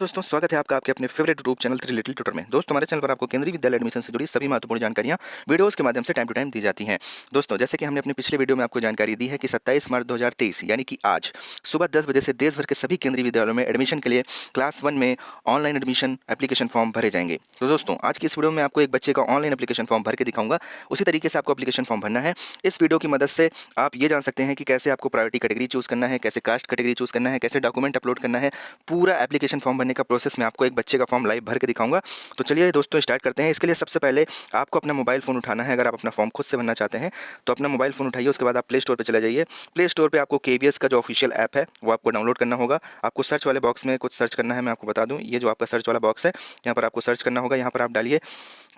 दोस्तों स्वागत है आपका आपके अपने favourite YouTube channel 3 little tutor में। दोस्तों हमारे चैनल पर आपको केंद्रीय विद्यालय एडमिशन से जुड़ी सभी महत्वपूर्ण जानकारियां वीडियोस के माध्यम से टाइम टू टाइम दी जाती हैं। दोस्तों जैसे कि हमने अपने पिछले वीडियो में आपको जानकारी दी है कि 27 मार्च 2023 यानी कि आज सुबह 10 बजे से देश भर के सभी केंद्रीय विद्यालयों में एडमिशन के लिए क्लास 1 में ऑनलाइन एडमिशन एप्लीकेशन फॉर्म भरे जाएंगे। तो दोस्तों आज की इस वीडियो में आपको एक बच्चे का ऑनलाइन एप्लीकेशन फॉर्म भर के दिखाऊंगा, उसी तरीके से आपको एप्लीकेशन फॉर्म भरना है। इस वीडियो की मदद से आप ये जान सकते हैं कि कैसे आपको प्रायोरिटी कैटेगरी चूज करना है, कैसे कास्ट कैटेगरी चूज करना है, कैसे डॉक्यूमेंट अपलोड करना है। पूरा एप्लीकेशन फॉर्म भरने का प्रोसेस में आपको एक बच्चे का फॉर्म लाइव भर के दिखाऊंगा। तो चलिए दोस्तों स्टार्ट करते हैं। इसके लिए सबसे पहले आपको अपना मोबाइल फ़ोन उठाना है। अगर आप अपना फॉर्म खुद से भरना चाहते हैं तो अपना मोबाइल फ़ोन उठाइए, उसके बाद आप प्ले स्टोर पर चले जाइए। प्ले स्टोर पर आपको KVS का जो ऑफिशियल ऐप है वो आपको डाउनलोड करना होगा। आपको सर्च वाले बॉक्स में कुछ सर्च करना है, मैं आपको बता दूँ। ये जो आपका सर्च वाला बॉक्स है यहाँ पर आपको सर्च करना होगा। यहाँ पर आप डालिए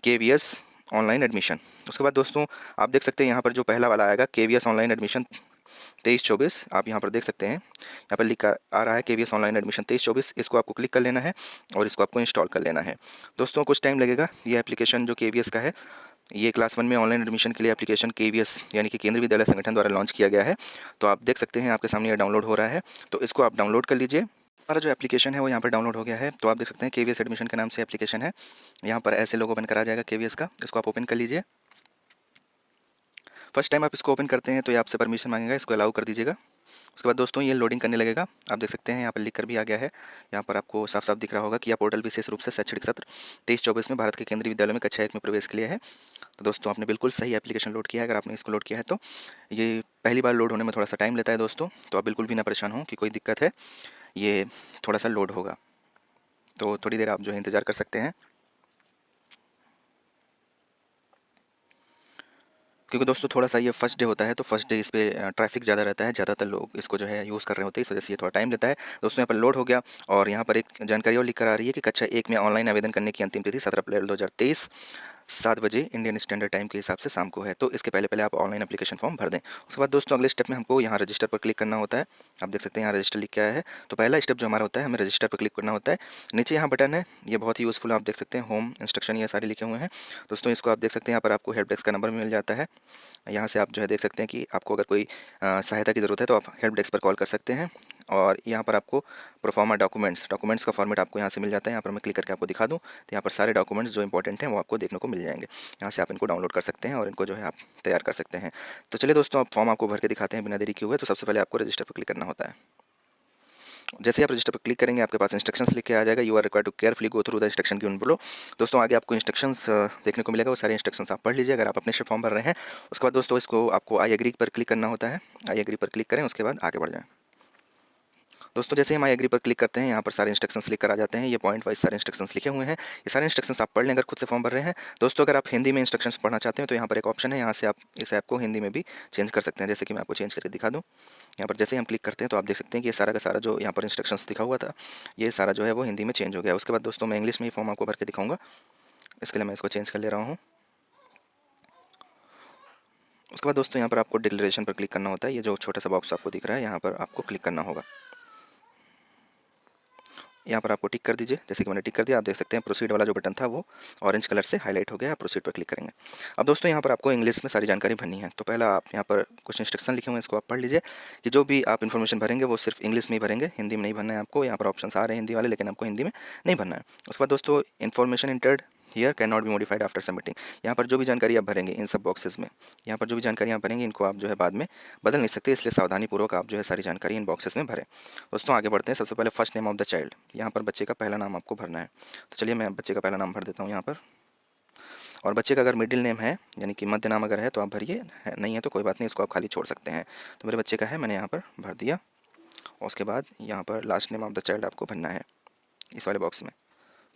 KVS ऑनलाइन एडमिशन। उसके बाद दोस्तों आप देख सकते हैं यहाँ पर जो पहला वाला आएगा KVS ऑनलाइन एडमिशन 23-24, आप यहाँ पर देख सकते हैं। यहाँ पर लिखा आ रहा है KVS ऑनलाइन एडमिशन 23-24। इसको आपको क्लिक कर लेना है और इसको आपको इंस्टॉल कर लेना है। दोस्तों कुछ टाइम लगेगा। ये एप्लीकेशन जो KVS का है, ये क्लास 1 में ऑनलाइन एडमिशन के लिए एप्लीकेशन KVS यानी कि केंद्रीय विद्यालय संगठन द्वारा लॉन्च किया गया है। तो आप देख सकते हैं आपके सामने ये डाउनलोड हो रहा है, तो इसको आप डाउनलोड कर लीजिए। हमारा जो एप्लीकेशन है वो यहाँ पर डाउनलोड हो गया है। तो आप देख सकते हैं KVS एडमिशन के नाम से एप्लीकेशन है। यहाँ पर ऐसे लोगो बनकर आ जाएगा KVS का। इसको आप ओपन कर लीजिए। फर्स्ट टाइम आप इसको ओपन करते हैं तो ये आपसे परमिशन मांगेगा, इसको अलाउ कर दीजिएगा। उसके बाद दोस्तों ये लोडिंग करने लगेगा। आप देख सकते हैं यहाँ पर लिख कर भी आ गया है। यहाँ पर आपको साफ साफ दिख रहा होगा कि यह पोर्टल विशेष रूप से शैक्षणिक सत्र 23-24 में भारत के केंद्रीय विद्यालयों में कक्षा 1 में प्रवेश के लिए है। तो दोस्तों आपने बिल्कुल सही एप्लीकेशन लोड किया है। अगर आपने इसको लोड किया है तो ये पहली बार लोड होने में थोड़ा सा टाइम लेता है दोस्तों, तो आप बिल्कुल भी ना परेशान हो कि कोई दिक्कत है, ये थोड़ा सा लोड होगा। तो थोड़ी देर आप जो है इंतज़ार कर सकते हैं, क्योंकि दोस्तों थोड़ा सा ये फर्स्ट डे होता है तो फर्स्ट डे इस पर ट्रैफिक ज़्यादा रहता है, ज़्यादातर लोग इसको जो है यूज़ कर रहे होते हैं, इस वजह से ये थोड़ा टाइम लेता है। दोस्तों यहाँ पर लोड हो गया और यहाँ पर एक जानकारी और लिख कर आ रही है कि कक्षा 1 में ऑनलाइन आवेदन करने की अंतिम तिथि 17 अप्रैल 2023 7 बजे इंडियन स्टैंडर्ड टाइम के हिसाब से शाम को है। तो इसके पहले पहले आप ऑनलाइन एप्लीकेशन फॉर्म भर दें। उसके बाद दोस्तों अगले स्टेप में हमको यहाँ रजिस्टर पर क्लिक करना होता है। आप देख सकते हैं यहाँ रजिस्टर लिख के आया है। तो पहला स्टेप जो हमारा होता है, हमें रजिस्टर पर क्लिक करना होता है। नीचे यहाँ बटन है, ये बहुत ही यूज़फुल है। आप देख सकते हैं होम इंस्ट्रक्शन ये सारे लिखे हुए हैं। दोस्तों इसको आप देख सकते हैं, यहाँ पर आपको हेल्प डेस्क का नंबर मिल जाता है। यहाँ से आप जो है देख सकते हैं कि आपको अगर कोई सहायता की ज़रूरत है तो आप हेल्प डेस्क पर कॉल कर सकते हैं। और यहाँ पर आपको प्रोफार्मा डॉक्यूमेंट्स का फॉर्मेट आपको यहाँ से मिल जाता है। यहाँ पर मैं क्लिक करके आपको दिखा दूँ तो यहाँ पर सारे डॉक्यूमेंट्स जो इंपॉर्टेंट हैं वो आपको देखने को मिल जाएंगे। यहाँ से आप इनको डाउनलोड कर सकते हैं और इनको जो है आप तैयार कर सकते हैं। तो चलिए दोस्तों आप फॉर्म आपको भर के दिखाते हैं बिना देरी किए हुए। तो सबसे पहले आपको रजिस्टर पर क्लिक करना होता है। जैसे आप रजिस्टर पर क्लिक करेंगे आपके पास इंस्ट्रक्शंस लिख के आ जाएगा। You are required to carefully go through the instruction given below. दोस्तों आगे आपको इंस्ट्रक्शंस देखने को मिलेगा, वो सारे इंस्ट्रक्शंस आप पढ़ लीजिए अगर आप अपने से फॉर्म भर रहे हैं। उसके बाद दोस्तों इसको आपको आई एग्री पर क्लिक करना होता है। आई एग्री पर क्लिक करें, उसके बाद आगे बढ़ जाएँ। दोस्तों जैसे हम आई एग्री पर क्लिक करते हैं यहाँ पर सारे इंस्ट्रक्शंस लिख कर आ जाते हैं। ये पॉइंट वाइज सारे इंस्ट्रक्शंस लिखे हुए हैं। ये सारे इंस्ट्रक्शंस आप पढ़ लें अगर खुद से फॉर्म भर रहे हैं। दोस्तों अगर आप हिंदी में इंस्ट्रक्शंस पढ़ना चाहते हैं तो यहाँ पर एक ऑप्शन है, यहाँ से आप इस ऐप को हिंदी में भी चेंज कर सकते हैं। जैसे कि मैं आपको चेंज करके दिखा दूँ। यहाँ पर जैसे ही हम क्लिक करते हैं तो आप देख सकते हैं कि ये सारा का सारा जो यहाँ पर इंस्ट्रक्शंस दिखा हुआ था ये सारा जो है वो हिंदी में चेंज हो गया। उसके बाद दोस्तों मैं इंग्लिश में ही फॉर्म आपको भर के दिखाऊंगा। इसके लिए मैं इसको चेंज कर ले रहा हूँ। उसके बाद दोस्तों यहाँ पर आपको डिक्लेरेशन पर क्लिक करना होता है। ये जो छोटा सा बॉक्स आपको दिख रहा है यहाँ पर आपको क्लिक करना होगा। यहाँ पर आपको टिक कर दीजिए। जैसे कि मैंने टिक कर दिया, आप देख सकते हैं प्रोसीड वाला जो बटन था वो ऑरेंज कलर से हाईलाइट हो गया। आप प्रोसीड पर क्लिक करेंगे। अब दोस्तों यहाँ पर आपको इंग्लिश में सारी जानकारी भरनी है। तो पहला आप यहाँ पर कुछ इंस्ट्रक्शन लिखे हुए हैं, इसको आप पढ़ लीजिए कि जो भी आप इन्फॉर्मेशन भरेंगे वो सिर्फ इंग्लिश में ही भरेंगे, हिंदी में नहीं भरना है आपको। यहाँ पर ऑप्शन आ रहे हैं हिंदी वाले, लेकिन आपको हिंदी में नहीं भरना है। उसके बाद दोस्तों information entered here can not be modified after submitting. यहाँ पर जो भी जानकारी आप भरेंगे इन सब बॉक्सेस में, यहाँ पर जो भी जानकारी आप भरेंगे इनको आप जो है बाद में बदल नहीं सकते, इसलिए सावधानीपूर्वक आप जो है सारी जानकारी इन बॉक्सेस में भरें। दोस्तों आगे बढ़ते हैं। सबसे पहले first name of the child, यहाँ पर बच्चे का पहला नाम आपको भरना है। तो चलिए मैं बच्चे का पहला नाम भर देता हूँ यहाँ पर। और बच्चे का अगर मिडिल नेम है यानी कि मध्य नाम अगर है तो आप भरिए, नहीं है तो कोई बात नहीं, इसको आप खाली छोड़ सकते हैं। तो मेरे बच्चे का है, मैंने यहाँ पर भर दिया। और उसके बाद यहाँ पर last name of the child आपको भरना है इस वाले बॉक्स में।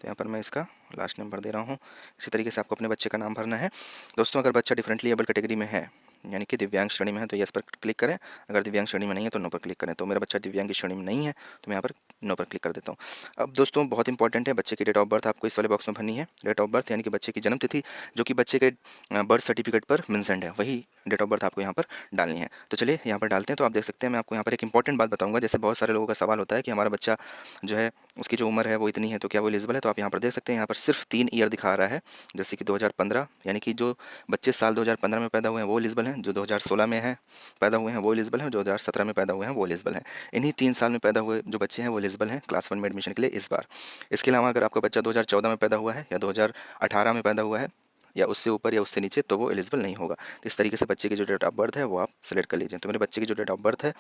तो यहाँ पर मैं इसका लास्ट नेम भर दे रहा हूँ। इसी तरीके से आपको अपने बच्चे का नाम भरना है। दोस्तों अगर बच्चा डिफरेंटली एबल कैटेगरी में है यानी कि दिव्यांग श्रेणी में है तो यस पर क्लिक करें। अगर दिव्यांग श्रेणी में नहीं है तो नो पर क्लिक करें। तो मेरा बच्चा दिव्यांग की श्रेणी में नहीं है तो मैं यहाँ पर नो पर क्लिक कर देता हूँ। अब दोस्तों बहुत इंपॉर्टेंट है, बच्चे की डेट ऑफ बर्थ आपको इस वाले बॉक्स में भरनी है। डेट ऑफ बर्थ यानी कि बच्चे की जन्म तिथि जो कि बच्चे के बर्थ सर्टिफिकेट पर मेंशन्ड है, वही डेट ऑफ बर्थ आपको यहाँ पर डालनी है। तो चलिए यहाँ पर डालते हैं। तो आप देख सकते हैं मैं आपको यहाँ पर एक इंपॉर्टेंट बात बताऊँगा। जैसे बहुत सारे लोगों का सवाल होता है कि हमारा बच्चा जो है उसकी जो उम्र है वो इतनी है तो क्या वो एलिजिबल है। तो आप यहाँ पर देख सकते हैं यहाँ पर सिर्फ 3 ईयर दिखा रहा है। जैसे कि 2015 यानी कि जो बच्चे साल 2015 में पैदा हुए हैं वो एलिजिबल हैं, हैं। जो 2016 में हैं पैदा हुए हैं वो एलिजिबल हैं, जो 2017 में पैदा हुए हैं वो एलिजिबल हैं। इन्हीं 3 साल में पैदा हुए जो बच्चे हैं वो एलिजिबल हैं क्लास 1 में एडमिशन के लिए इस बार। इसके अलावा अगर आपका बच्चा 2014 में पैदा हुआ है या 2018 में पैदा हुआ है या उससे ऊपर या उससे नीचे, तो वो एलिजिबल नहीं होगा। तो इस तरीके से बच्चे की जो डेट ऑफ बर्थ है वो आप सेलेक्ट कर लीजिए। तो मेरे बच्चे की जो डेट ऑफ बर्थ है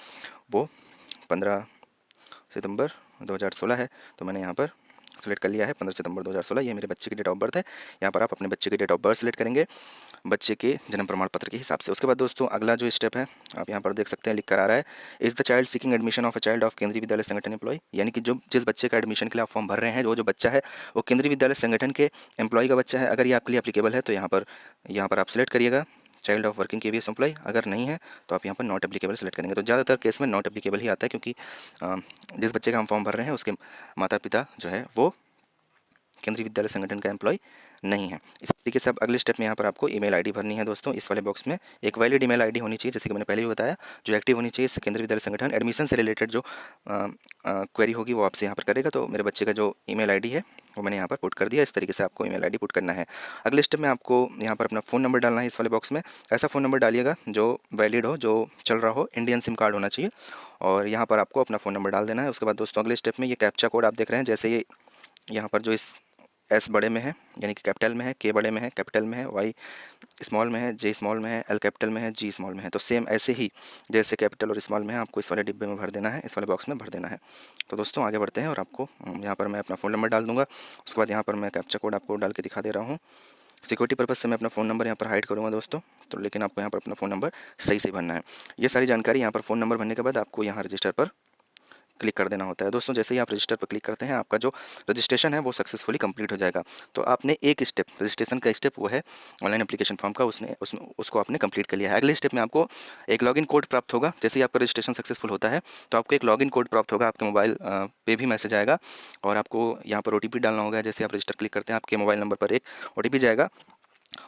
वो 15 सितंबर 2016 है, तो मैंने यहाँ पर सेलेक्ट कर लिया है 15 सितंबर 2016। ये मेरे बच्चे की डेट ऑफ बर्थ है। यहाँ पर आप अपने बच्चे की डेट ऑफ बर्थ सेलेक्ट करेंगे बच्चे के जन्म प्रमाण पत्र के हिसाब से। उसके बाद दोस्तों अगला जो स्टेप है आप यहाँ पर देख सकते हैं, लिख कर आ रहा है, is the child seeking admission of a child of केंद्रीय विद्यालय संगठन एम्प्लॉय। यानी कि जो जिस बच्चे का एडमिशन के लिए आप फॉर्म भर रहे हैं, जो बच्चा है वो केंद्रीय विद्यालय संगठन के एम्प्लॉय का बच्चा है। अगर ये आपके लिए एप्लीकेबल है तो यहाँ पर आप सेलेक्ट करिएगा child of working KVS employ. अगर नहीं है तो आप यहाँ पर नॉट एप्लीकेबल सेलेक्ट करेंगे। तो ज़्यादातर केस में नॉट एप्लीकेबल ही आता है, क्योंकि जिस बच्चे का हम फॉर्म भर रहे हैं उसके माता पिता जो है वो केंद्रीय विद्यालय संगठन का एम्प्लॉय नहीं है। इस तरीके से अब अगले स्टेप में यहाँ पर आपको ईमेल आईडी भरनी है दोस्तों। इस वाले बॉक्स में एक वैलिड ईमेल आईडी होनी चाहिए, जैसे कि मैंने पहले भी बताया, जो एक्टिव होनी चाहिए। इससे केंद्रीय विद्यालय संगठन एडमिशन से रिलेटेड जो क्वेरी होगी वो आपसे यहाँ पर करेगा। तो मेरे बच्चे का जो ईमेल आईडी है वो मैंने यहाँ पर पुट कर दिया। इस तरीके से आपको ईमेल आईडी पुट करना है। अगले स्टेप में आपको यहाँ पर अपना फ़ोन नंबर डालना है। इस वाले बॉक्स में ऐसा फ़ोन नंबर डालिएगा जो वैलिड हो, जो चल रहा हो, इंडियन सिम कार्ड होना चाहिए, और यहाँ पर आपको अपना फ़ोन नंबर डाल देना है। उसके बाद दोस्तों अगले स्टेप में ये कैप्चा कोड आप देख रहे हैं, जैसे ये यहाँ पर जो इस एस बड़े में है यानी कि कैपिटल में है, के बड़े में है, कैपिटल में है, वाई स्मॉल में है, जे स्मॉल में है, एल कैपिटल में है, जी स्मॉल में है। तो सेम ऐसे ही जैसे कैपिटल और स्मॉल में है आपको इस वाले डिब्बे में भर देना है, इस वाले बॉक्स में भर देना है। तो दोस्तों आगे बढ़ते हैं और आपको यहाँ पर मैं अपना फ़ोन नंबर डाल दूँगा। उसके बाद यहाँ पर मैं कैप्चा कोड आपको डाल के दिखा दे रहा हूँ। सिक्योरिटी पर्पज़ से मैं अपना फ़ोन नंबर यहाँ पर हाइड करूँगा दोस्तों, तो लेकिन आपको यहाँ पर अपना फ़ोन नंबर सही से भरना है। ये सारी जानकारी यहाँ पर फ़ोन नंबर भरने के बाद आपको यहाँ रजिस्टर पर क्लिक कर देना होता है। दोस्तों जैसे ही आप रजिस्टर पर क्लिक करते हैं आपका जो रजिस्ट्रेशन है वो सक्सेसफुली कंप्लीट हो जाएगा। तो आपने एक स्टेप, रजिस्ट्रेशन का स्टेप वो है ऑनलाइन एप्लीकेशन फॉर्म का, उसको आपने कंप्लीट कर लिया है। अगले स्टेप में आपको एक लॉगिन कोड प्राप्त होगा। जैसे ही आपका रजिस्ट्रेशन सक्सेसफुल होता है तो आपको एक लॉगिन कोड प्राप्त होगा, आपके मोबाइल पे भी मैसेज आएगा, और आपको यहाँ पर OTP डालना होगा। जैसे आप रजिस्टर क्लिक करते हैं आपके मोबाइल नंबर पर एक OTP जाएगा।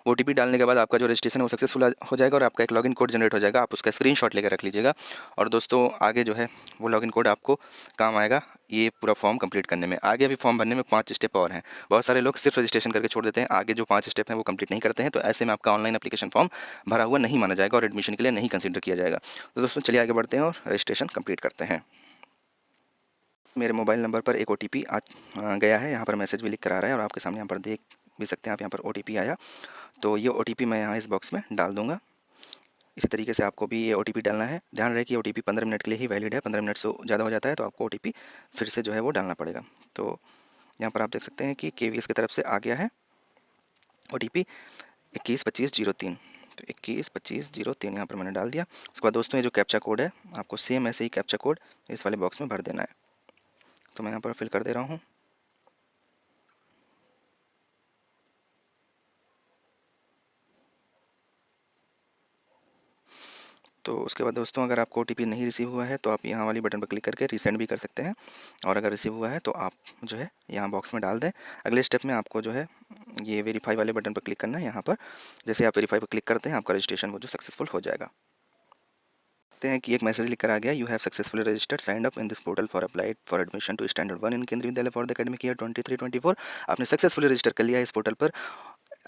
OTP डालने के बाद आपका जो रजिस्ट्रेशन है वो सक्सेसफुल हो जाएगा और आपका एक लॉगिन कोड जनरेट हो जाएगा। आप उसका स्क्रीनशॉट लेकर रख लीजिएगा। और दोस्तों आगे जो है वो लॉगिन कोड आपको काम आएगा ये पूरा फॉर्म कंप्लीट करने में। आगे अभी फॉर्म भरने में 5 स्टेप और हैं। बहुत सारे लोग सिर्फ रजिस्ट्रेशन करके छोड़ देते हैं, आगे जो 5 स्टेप हैं वो कंप्लीट नहीं करते हैं। तो ऐसे में आपका ऑनलाइन एप्लीकेशन फॉर्म भरा हुआ नहीं माना जाएगा और एडमिशन के लिए नहीं कंसिडर किया जाएगा। तो दोस्तों चलिए आगे बढ़ते हैं और रजिस्ट्रेशन कंप्लीट करते हैं। मेरे मोबाइल नंबर पर एक OTP गया है, यहाँ पर मैसेज भी लिख कर आ रहा है और आपके सामने यहाँ पर देख भी सकते हैं आप, यहाँ पर OTP आया। तो ये OTP मैं यहाँ इस बॉक्स में डाल दूँगा। इसी तरीके से आपको भी ये OTP डालना है। ध्यान रहे कि OTP 15 मिनट के लिए ही वैलिड है। 15 मिनट से ज़्यादा हो जाता है तो आपको OTP फिर से जो है वो डालना पड़ेगा। तो यहाँ पर आप देख सकते हैं कि KVS की तरफ से आ गया है OTP 212503। तो 212503 यहाँ पर मैंने डाल दिया। उसके बाद दोस्तों ये जो कैप्चा कोड है आपको सेम ऐसे ही कैप्चा कोड इस वाले बॉक्स में भर देना है। तो मैं यहाँ पर फिल कर दे रहा हूँ। तो उसके बाद दोस्तों अगर आपको OTP नहीं रिसीव हुआ है तो आप यहाँ वाली बटन पर क्लिक करके रीसेंड भी कर सकते हैं, और अगर रिसीव हुआ है तो आप जो है यहाँ बॉक्स में डाल दें। अगले स्टेप में आपको जो है ये वेरीफाई वाले बटन पर क्लिक करना है। यहाँ पर जैसे आप वेरीफाई पर क्लिक करते हैं आपका रजिस्ट्रेशन वो जो सक्सेसफुल हो जाएगा। देखते हैं कि एक मैसेज लिख कर आ गया, you have successfully registered signed up in this portal for applied for admission to standard 1 in Kendriya Vidyalaya for the academic year 23-24। आपने सक्सेसफुली रजिस्टर कर लिया है इस पोर्टल पर,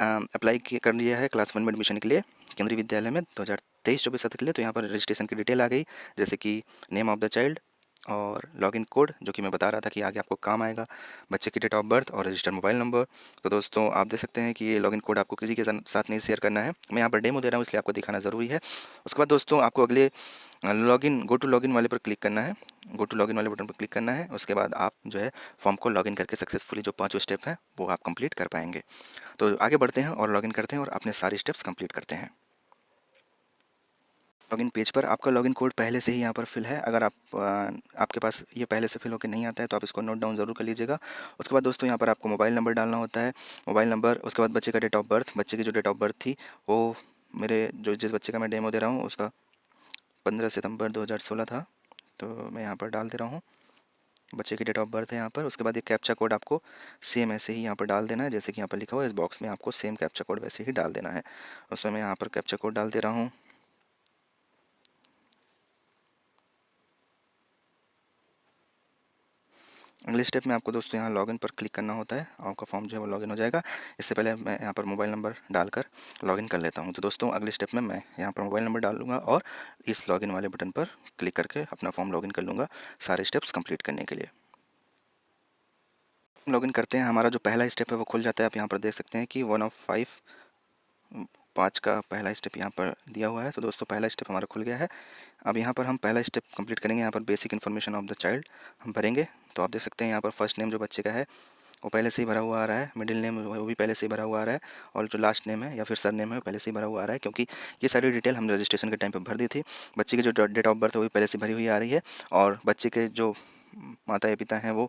अप्लाई कर लिया है क्लास 1 में एडमिशन के लिए केंद्रीय विद्यालय में 2023-24 सत्र के लिए। तो यहाँ पर रजिस्ट्रेशन की डिटेल आ गई, जैसे कि नेम ऑफ द चाइल्ड और लॉगिन कोड जो कि मैं बता रहा था कि आगे आपको काम आएगा, बच्चे की डेट ऑफ बर्थ और रजिस्टर्ड मोबाइल नंबर। तो दोस्तों आप देख सकते हैं कि ये लॉगिन कोड आपको किसी के साथ नहीं शेयर करना है। मैं यहाँ पर डेमो दे रहा हूँ इसलिए आपको दिखाना ज़रूरी है। उसके बाद दोस्तों आपको अगले गो टू लॉगिन वाले पर क्लिक करना है। गो टू लॉगिन वाले बटन पर क्लिक करना है। उसके बाद आप जो है फॉर्म को लॉगिन करके सक्सेसफुली जो 5 स्टेप हैं वो आप कंप्लीट कर पाएंगे। तो आगे बढ़ते हैं और लॉगिन करते हैं और अपने सारे स्टेप्स कंप्लीट करते हैं। लॉगिन पेज पर आपका लॉगिन कोड पहले से ही यहाँ पर फिल है। अगर आपके पास ये पहले से फिल होकर नहीं आता है तो आप इसको नोट डाउन ज़रूर कर लीजिएगा। उसके बाद दोस्तों यहाँ पर आपको मोबाइल नंबर डालना होता है, मोबाइल नंबर। उसके बाद बच्चे का डेट ऑफ बर्थ, बच्चे की जो डेट ऑफ बर्थ थी वो मेरे जिस बच्चे का मैं डेमो दे रहा हूँ उसका 15 सितंबर 2016 था, तो मैं यहाँ पर डाल दे रहा हूँ। बच्चे की डेट ऑफ बर्थ है यहाँ पर। उसके बाद एक कैप्चा कोड आपको सेम ऐसे ही यहाँ पर डाल देना है, जैसे कि यहाँ पर लिखा हुआ है इस बॉक्स में आपको सेम कैप्चा कोड वैसे ही डाल देना है। उसमें मैं यहाँ पर कैप्चा कोड डाल दे रहा हूँ। अगले स्टेप में आपको दोस्तों यहाँ लॉगिन पर क्लिक करना होता है, आपका फॉर्म जो है वो लॉगिन हो जाएगा। इससे पहले मैं यहाँ पर मोबाइल नंबर डालकर लॉगिन कर लेता हूँ। तो दोस्तों अगले स्टेप में मैं यहाँ पर मोबाइल नंबर डाल लूँगा और इस लॉगिन वाले बटन पर क्लिक करके अपना फॉर्म लॉगिन कर लूँगा सारे स्टेप्स कंप्लीट करने के लिए। लॉगिन करते हैं, हमारा जो पहला स्टेप है वो खुल जाता है। आप यहाँ पर देख सकते हैं कि 1 ऑफ 5 का पहला स्टेप यहाँ पर दिया हुआ है। तो दोस्तों पहला स्टेप हमारा खुल गया है। अब यहाँ पर हम पहला स्टेप कंप्लीट करेंगे। यहाँ पर basic information of the child हम भरेंगे। तो आप देख सकते हैं यहाँ पर फर्स्ट नेम जो बच्चे का है वो पहले से ही भरा हुआ आ रहा है, मिडिल नेम वो भी पहले से ही भरा हुआ आ रहा है, और जो लास्ट नेम है या फिर सर नेम है वो पहले से ही भरा हुआ आ रहा है, क्योंकि ये सारी डिटेल हमने रजिस्ट्रेशन के टाइम पे भर दी थी। बच्चे की जो डेट ऑफ बर्थ है वो भी पहले से भरी हुई आ रही है, और बच्चे के जो माता या पिता हैं वो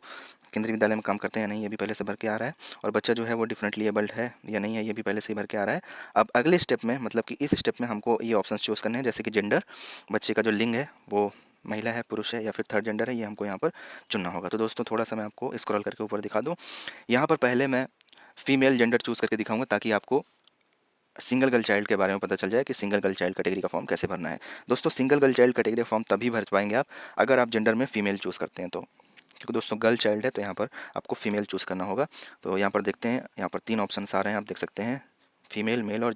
केंद्रीय विद्यालय में काम करते हैं या नहीं ये भी पहले से भर के आ रहा है, और बच्चा जो है वो डिफरेंटली एबल्ड है या नहीं है ये भी पहले से ही भर के आ रहा है। अब अगले स्टेप में, मतलब कि इस स्टेप में हमको ये ऑप्शन चूज़ करने हैं, जैसे कि जेंडर, बच्चे का जो लिंग है वो महिला है, पुरुष है या फिर थर्ड जेंडर है, ये हमको यहाँ पर चुनना होगा। तो दोस्तों थोड़ा सा मैं आपको स्क्रॉल करके ऊपर दिखा दूँ। यहाँ पर पहले मैं फीमेल जेंडर चूज़ करके दिखाऊंगा ताकि आपको सिंगल गर्ल चाइल्ड के बारे में पता चल जाए कि सिंगल गर्ल चाइल्ड कैटेगरी का फॉर्म कैसे भरना है। दोस्तों सिंगल गर्ल चाइल्ड कैटेगरी का फॉर्म तभी भर पाएंगे आप अगर आप जेंडर में फीमेल चूज़ करते हैं, तो क्योंकि दोस्तों गर्ल चाइल्ड है तो यहाँ पर आपको फीमेल चूज़ करना होगा। तो यहाँ पर देखते हैं, यहाँ पर 3 ऑप्शन आ रहे हैं, आप देख सकते हैं फीमेल, मेल और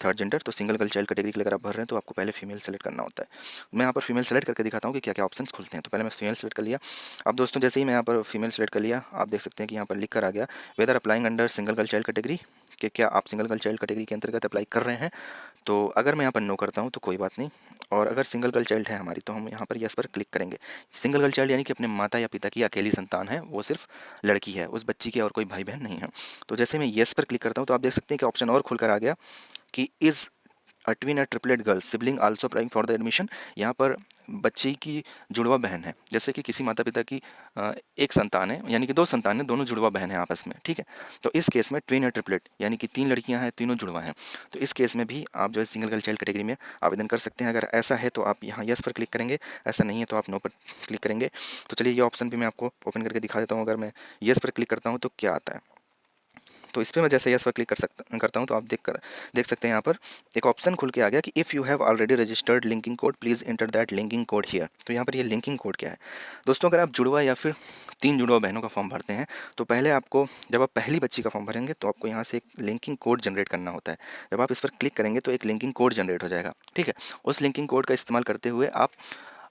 थर्ड जेंडर। तो सिंगल गर्ल चाइल्ड कैटेगरी के लिए अगर आप भर रहे हैं तो आपको पहले फीमेल सेलेक्ट करना होता है। मैं यहाँ पर फीमेल सेलेक्ट करके दिखाता हूँ कि क्या क्या ऑप्शन खुलते हैं। तो पहले मैं फीमेल सेलेक्ट कर लिया। अब दोस्तों जैसे ही मैं यहाँ पर फीमेल सेलेक्ट कर लिया, आप देख सकते हैं कि यहाँ पर लिख कर आ गया whether applying under single girl child category, कि क्या आप सिंगल गर्ल चाइल्ड कैटेगरी के अंतर्गत अप्लाई कर रहे हैं। तो अगर मैं यहाँ पर नो करता हूँ तो कोई बात नहीं, और अगर सिंगल गर्ल चाइल्ड है हमारी तो हम यहाँ पर यस पर क्लिक करेंगे। सिंगल गर्ल चाइल्ड यानी कि अपने माता या पिता की अकेली संतान है, वो सिर्फ लड़की है, उस बच्ची के और कोई भाई बहन नहीं है। तो जैसे मैं यस पर क्लिक करता हूँ तो आप देख सकते हैं कि ऑप्शन और खुलकर आ गया कि is twin a triplet girl sibling also applying for the admission. यहाँ पर बच्ची की जुड़वा बहन है, जैसे कि किसी माता पिता की एक संतान है, यानी कि 2 संतान है, दोनों जुड़वा बहन है आपस में, ठीक है। तो इस केस में ट्विन और ट्रिपलेट यानी कि 3 लड़कियां हैं, तीनों जुड़वा हैं। तो इस केस में भी आप जो है सिंगल गर्ल चाइल्ड कैटेगरी में आवेदन कर सकते हैं। अगर ऐसा है तो आप यहाँ यस पर क्लिक करेंगे, ऐसा नहीं है तो आप नो पर क्लिक करेंगे। तो चलिए ये ऑप्शन भी मैं आपको ओपन करके दिखा देता हूँ। अगर मैं यस पर क्लिक करता हूँ तो क्या आता है। तो इस पर मैं जैसे यस पर क्लिक करता हूँ तो आप देख सकते हैं यहाँ पर एक ऑप्शन खुल के आ गया कि if you have already registered linking code please inter that linking code here. तो यहाँ पर ये लिंकिंग कोड क्या है दोस्तों, अगर आप जुड़वा या फिर 3 जुड़वा बहनों का फॉर्म भरते हैं तो पहले आपको, जब आप पहली बच्ची का फॉर्म भरेंगे तो आपको यहाँ से एक लिंकिंग कोड जनरेट करना होता है। जब आप इस पर क्लिक करेंगे तो एक लिंकिंग कोड जनरेट हो जाएगा, ठीक है। उस लिंकिंग कोड का इस्तेमाल करते हुए आप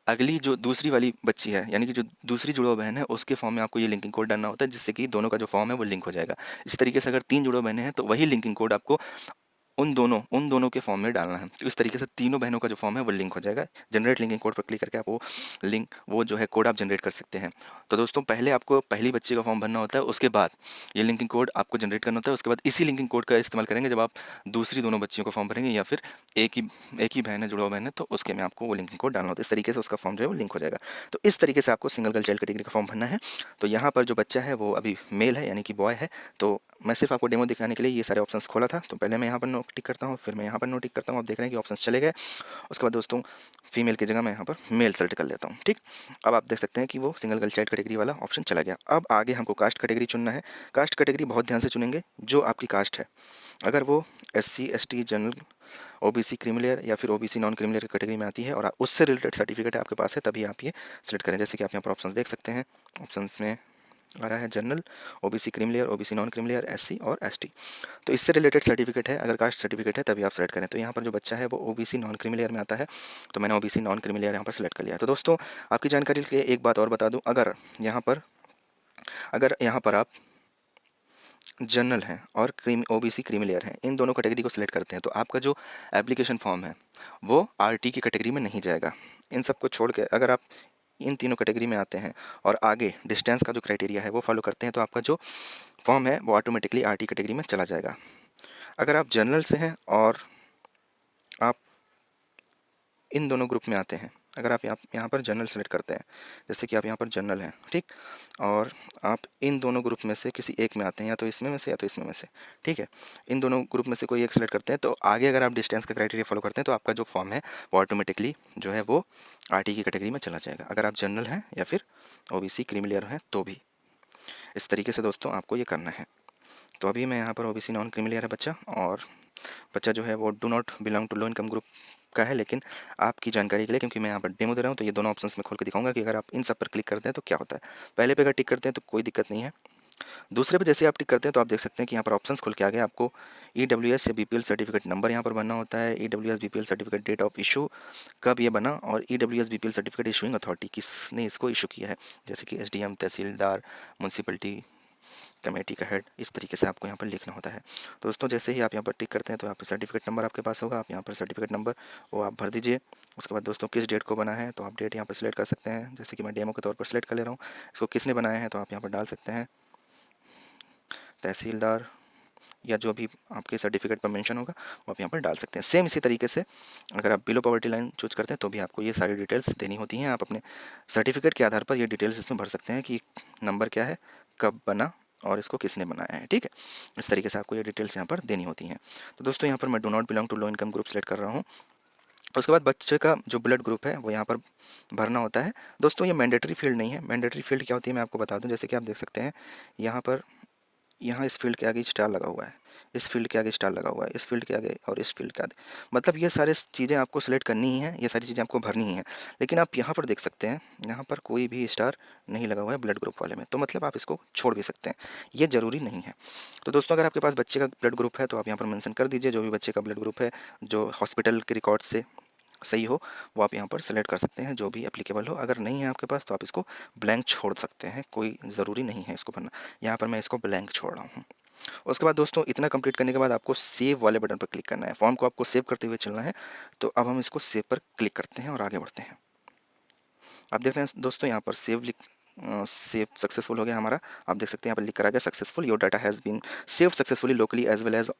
अगली जो दूसरी वाली बच्ची है, यानी कि जो दूसरी जुड़वा बहन है, उसके फॉर्म में आपको ये लिंकिंग कोड डालना होता है, जिससे कि दोनों का जो फॉर्म है वो लिंक हो जाएगा। इसी तरीके से अगर 3 जुड़वा बहनें हैं तो वही लिंकिंग कोड आपको उन दोनों के फॉर्म में डालना है। तो इस तरीके से तीनों बहनों का जो फॉर्म है वो लिंक हो जाएगा। जनरेट लिंकिंग कोड पर क्लिक करके आप वो जो है कोड आप जनरेट कर सकते हैं। तो दोस्तों पहले आपको पहली बच्ची का फॉर्म भरना होता है, उसके बाद ये लिंकिंग कोड आपको जनरेट करना होता है। उसके बाद इसी लिंकिंग कोड का इस्तेमाल करेंगे जब आप दूसरी दोनों बच्चियों का फॉर्म भरेंगे, या फिर एक ही बहन है, जुड़वा बहन है, तो उसके में आपको वो लिंकिंग कोड डालना होता है। इस तरीके से उसका फॉर्म जो है वो लिंक हो जाएगा। तो इस तरीके से आपको सिंगल गर्ल चाइल्ड कैटेगरी का फॉर्म भरना है। तो यहाँ पर जो बच्चा है वो अभी मेल है, यानी कि बॉय है। तो मैं सिर्फ आपको डेमो दिखाने के लिए ये सारे ऑप्शंस खोला था। तो पहले मैं यहाँ पर नो टिक करता हूँ, फिर मैं यहाँ पर नो टिक करता हूँ। आप देख रहे हैं कि ऑप्शंस चले गए। उसके बाद दोस्तों फीमेल की जगह मैं यहाँ पर मेल सेलेक्ट कर लेता हूँ, ठीक। अब आप देख सकते हैं कि वो सिंगल गर्ल चाइल्ड कैटेगरी वाला ऑप्शन चला गया। अब आगे हमको कास्ट कैटेगरी चुनना है। कास्ट कैटेगरी बहुत ध्यान से चुनेंगे, जो आपकी कास्ट है, अगर वो SC ST general OBC creamy layer या फिर OBC नॉन क्रीमिलियर कैटेगरी में आती है और उससे रिलेटेड सर्टिफिकेट आपके पास है, तभी आप ये सेलेक्ट करें। जैसे कि आप यहाँ पर ऑप्शंस देख सकते हैं, ऑप्शंस में आ रहा है general, OBC creamy layer, OBC non creamy layer, SC और ST। तो इससे रिलेटेड सर्टिफिकेट है, अगर कास्ट सर्टिफिकेट है तभी आप सेलेक्ट करें। तो यहाँ पर जो बच्चा है वो OBC नॉन क्रीमिलियर में आता है, तो मैंने OBC नॉन क्रीमिलियर यहाँ पर सेलेक्ट कर लिया। तो दोस्तों आपकी जानकारी के लिए एक बात और बता दूँ, अगर यहाँ पर आप जनरल हैं और OBC क्रीमिलियर हैं, इन दोनों कैटेगरी को सिलेक्ट करते हैं, तो आपका जो एप्लीकेशन फॉर्म है वो RT की कैटेगरी में नहीं जाएगा। इन सबको छोड़ के अगर आप इन तीनों कैटेगरी में आते हैं और आगे डिस्टेंस का जो क्राइटेरिया है वो फॉलो करते हैं, तो आपका जो फॉर्म है वो ऑटोमेटिकली RT कैटेगरी में चला जाएगा। अगर आप जनरल से हैं और आप इन दोनों ग्रुप में आते हैं, अगर आप यहाँ पर जनरल सेलेक्ट करते हैं, जैसे कि आप यहाँ पर जनरल हैं, ठीक, और आप इन दोनों ग्रुप में से किसी एक में आते हैं, या तो इसमें में से या तो इसमें में से, ठीक है, इन दोनों ग्रुप में से कोई एक सेलेक्ट करते हैं, तो आगे अगर आप डिस्टेंस का क्राइटेरिया फॉलो करते हैं तो आपका जो फॉर्म है वो ऑटोमेटिकली जो है वो RT की कैटेगरी में चला जाएगा, अगर आप जनरल हैं या फिर OBC क्रीमिलियर हैं तो भी। इस तरीके से दोस्तों आपको ये करना है। तो अभी मैं यहाँ पर ओबीसी नॉन क्रीमिलियर है बच्चा, और बच्चा जो है वो do not belong to low income group का है। लेकिन आपकी जानकारी के लिए, क्योंकि मैं यहाँ पर डेमो दे रहा हूँ, तो ये दोनों ऑप्शंस में खोल के दिखाऊंगा कि अगर आप इन सब पर क्लिक करते हैं तो क्या होता है। पहले पे अगर टिक करते हैं तो कोई दिक्कत नहीं है, दूसरे पे जैसे आप टिक करते हैं तो आप देख सकते हैं कि यहाँ पर ऑप्शंस खुल के आ गए। आपको ईडब्ल्यूएस या बीपीएल सर्टिफिकेट नंबर यहाँ पर बनना होता है, EWS BPL certificate date of issue कब ये बना, और EWS BPL certificate issuing authority किसने इसको इशू किया है, जैसे कि एसडीएम, तहसीलदार, म्यूनसिपलिटी, कमेटी का हेड, इस तरीके से आपको यहाँ पर लिखना होता है। तो दोस्तों जैसे ही आप यहाँ पर टिक करते हैं तो यहाँ पर सर्टिफिकेट नंबर आपके पास होगा, आप यहाँ पर सर्टिफिकेट नंबर वो आप भर दीजिए। उसके बाद दोस्तों किस डेट को बना है तो आप डेट यहाँ पर सिलेक्ट कर सकते हैं, जैसे कि मैं डेमो के तौर पर सिलेक्ट कर ले रहा हूँ। इसको किसने बनाया है तो आप यहाँ पर डाल सकते हैं तहसीलदार, या जो भी आपके सर्टिफिकेट पर मेंशन होगा वो आप यहाँ पर डाल सकते हैं। सेम इसी तरीके से अगर आप बिलो पॉवर्टी लाइन चूज करते हैं तो भी आपको ये सारी डिटेल्स देनी होती हैं। आप अपने सर्टिफिकेट के आधार पर ये डिटेल्स इसमें भर सकते हैं कि नंबर क्या है, कब बना और इसको किसने बनाया है। ठीक है, इस तरीके से आपको ये डिटेल्स यहाँ पर देनी होती हैं। तो दोस्तों यहाँ पर मैं do not belong to low income group select कर रहा हूँ। उसके बाद बच्चे का जो ब्लड ग्रुप है वो यहाँ पर भरना होता है। दोस्तों ये मैंडेटरी फील्ड नहीं है। मैंडेटरी फील्ड क्या होती है मैं आपको बता दूँ। जैसे कि आप देख सकते हैं यहाँ पर, यहाँ इस फील्ड के आगे स्टार लगा हुआ है, इस फील्ड के आगे स्टार लगा हुआ है, इस फील्ड के आगे और इस फील्ड के आगे, मतलब ये सारे चीज़ें आपको सेलेक्ट करनी ही हैं, ये सारी चीज़ें आपको भरनी ही हैं। लेकिन आप यहाँ पर देख सकते हैं यहाँ पर कोई भी स्टार नहीं लगा हुआ है ब्लड ग्रुप वाले में, तो मतलब आप इसको छोड़ भी सकते हैं, ये ज़रूरी नहीं है। तो दोस्तों अगर आपके पास बच्चे का ब्लड ग्रुप है तो आप यहाँ पर मेंशन कर दीजिए जो भी बच्चे का ब्लड ग्रुप है, जो हॉस्पिटल के रिकॉर्ड से सही हो वो आप यहाँ पर सेलेक्ट कर सकते हैं, जो भी एप्लीकेबल हो। अगर नहीं है आपके पास तो आप इसको ब्लैंक छोड़ सकते हैं, कोई ज़रूरी नहीं है इसको भरना। यहाँ पर मैं इसको ब्लैंक छोड़ रहा हूँ। उसके बाद दोस्तों इतना कंप्लीट करने के बाद आपको सेव वाले बटन पर क्लिक करना है। फॉर्म को आपको सेव करते हुए चलना है। तो अब हम इसको सेव पर क्लिक करते हैं और आगे बढ़ते हैं। आप देख रहे हैं दोस्तों यहाँ पर सेव सक्सेसफुल हो गया हमारा। आप देख सकते हैं यहाँ पर लिख कर आ गया successful, your data has been saved successfully locally as well as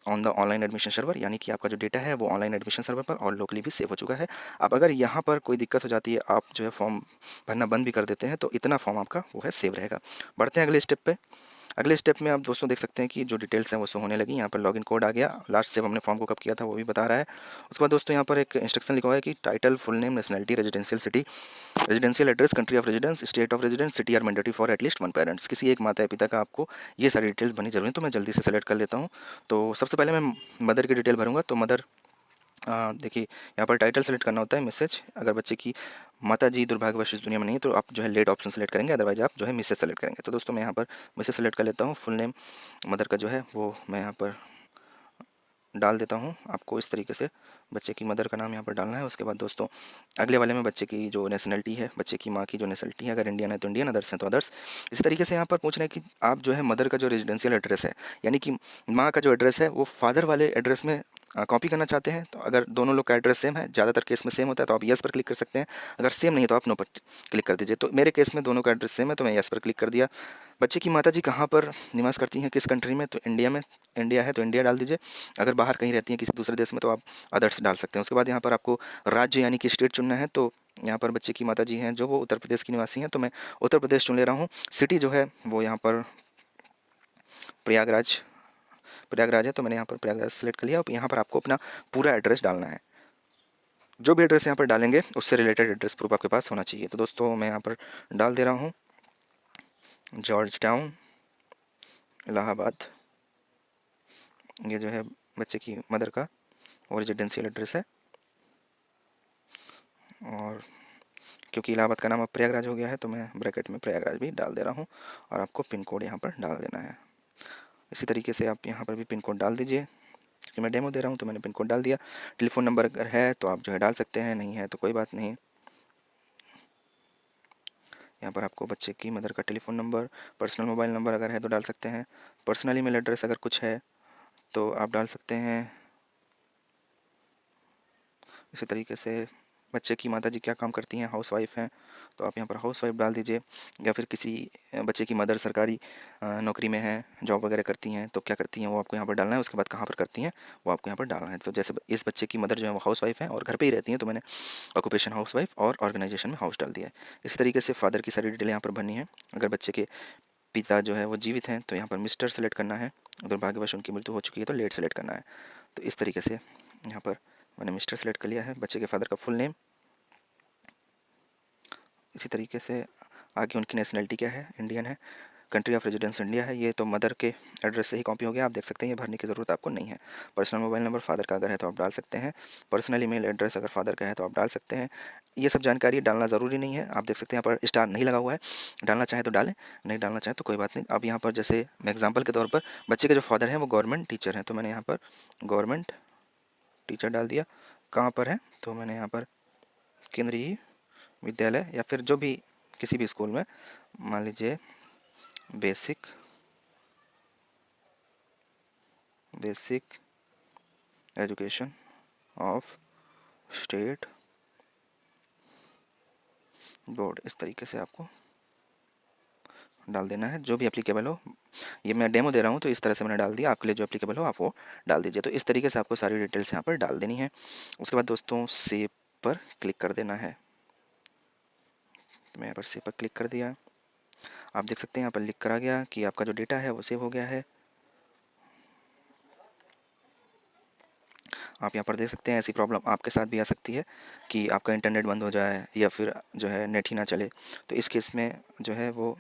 on the online admission server, यानी कि आपका जो डेटा है वो ऑनलाइन एडमिशन सर्वर पर और लोकली भी सेव हो चुका है। अब अगर यहाँ पर कोई दिक्कत हो जाती है, आप जो है फॉर्म भरना बंद भी कर देते हैं, तो इतना फॉर्म आपका वो है सेव रहेगा। बढ़ते हैं अगले स्टेप पे। अगले स्टेप में आप दोस्तों देख सकते हैं कि जो डिटेल्स हैं वो शो होने लगी। यहाँ पर लॉगिन कोड आ गया, लास्ट सेव हमने फॉर्म को कब किया था वो भी बता रहा है। उसके बाद दोस्तों यहाँ पर एक इंस्ट्रक्शन लिखा हुआ है कि title, full name, nationality, residential city, residential address, country of residence, state of residence, city are mandatory for at least one parents. किसी एक माता पिता का आपको ये सारी डिटेल्स भरनी जरूरी है। तो मैं जल्दी से सेलेक्ट कर लेता हूँ। तो सबसे पहले मैं मदर की डिटेल भरूंगा। तो मदर, देखिए यहाँ पर टाइटल सेलेक्ट करना होता है मिसेज। अगर बच्चे की माता जी दुर्भाग्यवश इस दुनिया में नहीं तो आप जो है लेट ऑप्शन सेलेक्ट करेंगे, अदरवाइज आप जो है मिसेज सेलेक्ट करेंगे। तो दोस्तों मैं यहाँ पर मिसेज सेलेक्ट कर लेता हूँ। फुल नेम मदर का जो है वो मैं यहाँ पर डाल देता हूँ। आपको इस तरीके से बच्चे की मदर का नाम यहाँ पर डालना है। उसके बाद दोस्तों अगले वाले में बच्चे की जो नेशनलिटी है, बच्चे की माँ की जो नेशनलिटी है, अगर इंडियन है तो इंडियन, अदर्स हैं तो अदर्स। इसी तरीके से यहाँ पर पूछ रहे हैं कि आप जो है मदर का जो रेजिडेंशियल एड्रेस है, यानी कि माँ का जो एड्रेस है वो फादर वाले एड्रेस में कॉपी करना चाहते हैं। तो अगर दोनों लोग का एड्रेस सेम है, ज़्यादातर केस में सेम होता है, तो आप यस पर क्लिक कर सकते हैं। अगर सेम नहीं है तो आप नो पर क्लिक कर दीजिए। तो मेरे केस में दोनों का एड्रेस सेम है तो मैं यस पर क्लिक कर दिया। बच्चे की माता जी कहाँ पर निवास करती हैं, किस कंट्री में, तो इंडिया में, इंडिया है तो इंडिया डाल दीजिए। अगर बाहर कहीं रहती हैं किसी दूसरे देश में तो आप अदर्स डाल सकते हैं। उसके बाद यहाँ पर आपको राज्य यानी कि स्टेट चुनना है। तो यहाँ पर बच्चे की माता जी हैं जो वो उत्तर प्रदेश की निवासी हैं, तो मैं उत्तर प्रदेश चुन ले रहा हूँ। सिटी जो है वो यहाँ पर प्रयागराज प्रयागराज है, तो मैंने यहाँ पर प्रयागराज सेलेक्ट कर लिया। और यहाँ पर आपको अपना पूरा एड्रेस डालना है। जो भी एड्रेस यहाँ पर डालेंगे उससे रिलेटेड एड्रेस प्रूफ आपके पास होना चाहिए। तो दोस्तों मैं यहाँ पर डाल दे रहा हूँ जॉर्ज टाउन, इलाहाबाद। ये जो है बच्चे की मदर का और रेजिडेंशियल एड्रेस है। और क्योंकि इलाहाबाद का नाम अब प्रयागराज हो गया है तो मैं ब्रैकेट में प्रयागराज भी डाल दे रहा हूँ। और आपको पिन कोड यहाँ पर डाल देना है। इसी तरीके से आप यहाँ पर भी पिन कोड डाल दीजिए। क्योंकि मैं डेमो दे रहा हूँ तो मैंने पिन कोड डाल दिया। टेलीफोन नंबर अगर है तो आप जो है डाल सकते हैं, नहीं है तो कोई बात नहीं। यहाँ पर आपको बच्चे की मदर का telephone number, personal mobile number अगर है तो डाल सकते हैं। पर्सनल ईमेल एड्रेस अगर कुछ है तो आप डाल सकते हैं। इसी तरीके से बच्चे की माता जी क्या काम करती हैं, हाउस वाइफ हैं, तो आप यहाँ पर हाउस वाइफ डाल दीजिए। या फिर किसी बच्चे की मदर सरकारी नौकरी में है, जॉब वगैरह करती हैं, तो क्या करती हैं वो आपको यहाँ पर डालना है। उसके बाद कहाँ पर करती हैं वो आपको यहाँ पर डालना है। तो जैसे इस बच्चे की मदर जो है वो हाउस वाइफ है और घर पर ही रहती हैं, तो मैंने ऑक्यूपेशन हाउस वाइफ और ऑर्गेनाइजेशन में हाउस डाल दिया है। इसी तरीके से फादर की सारी डिटेल यहाँ पर भरनी है। अगर बच्चे के पिता जो है वो जीवित हैं तो यहाँ पर मिस्टर सेलेक्ट करना है। दुर्भाग्यवश उनकी मृत्यु हो चुकी है तो लेट सेलेक्ट करना है। तो इस तरीके से यहाँ पर मैंने मिस्टर सेलेक्ट कर लिया है। बच्चे के फादर का फुल नेम, इसी तरीके से आगे उनकी नेशनलिटी क्या है, इंडियन है, कंट्री ऑफ रेजिडेंस इंडिया है, ये तो मदर के एड्रेस से ही कॉपी हो गया। आप देख सकते हैं ये भरने की ज़रूरत आपको नहीं है। पर्सनल मोबाइल नंबर फादर का अगर है तो आप डाल सकते हैं। पर्सनल ईमेल एड्रेस अगर फादर का है तो आप डाल सकते हैं। ये सब जानकारी डालना ज़रूरी नहीं है। आप देख सकते हैं यहाँ पर स्टार नहीं लगा हुआ है, डालना चाहें तो डालें, नहीं डालना चाहें तो कोई बात नहीं। अब यहाँ पर जैसे मैं एग्जाम्पल के तौर पर बच्चे के जो फादर हैं वो गवर्नमेंट टीचर हैं, तो मैंने यहाँ पर गवर्नमेंट टीचर डाल दिया। कहाँ पर है तो मैंने यहाँ पर केंद्रीय विद्यालय या फिर जो भी किसी भी स्कूल में, मान लीजिए basic education of state board, इस तरीके से आपको डाल देना है जो भी एप्लीकेबल हो। ये मैं डेमो दे रहा हूँ तो इस तरह से मैंने डाल दिया, आपके लिए जो एप्लीकेबल हो आप वो डाल दीजिए। तो इस तरीके से आपको सारी डिटेल्स यहाँ पर डाल देनी है। उसके बाद दोस्तों सेव पर क्लिक कर देना है। तो मैं यहाँ पर सेव पर क्लिक कर दिया। आप देख सकते हैं यहाँ पर लिख कर आ गया कि आपका जो डेटा है वो सेव हो गया है। आप यहाँ पर देख सकते हैं ऐसी प्रॉब्लम आपके साथ भी आ सकती है कि आपका इंटरनेट बंद हो जाए या फिर जो है नेट ही ना चले। तो इस केस में जो है वो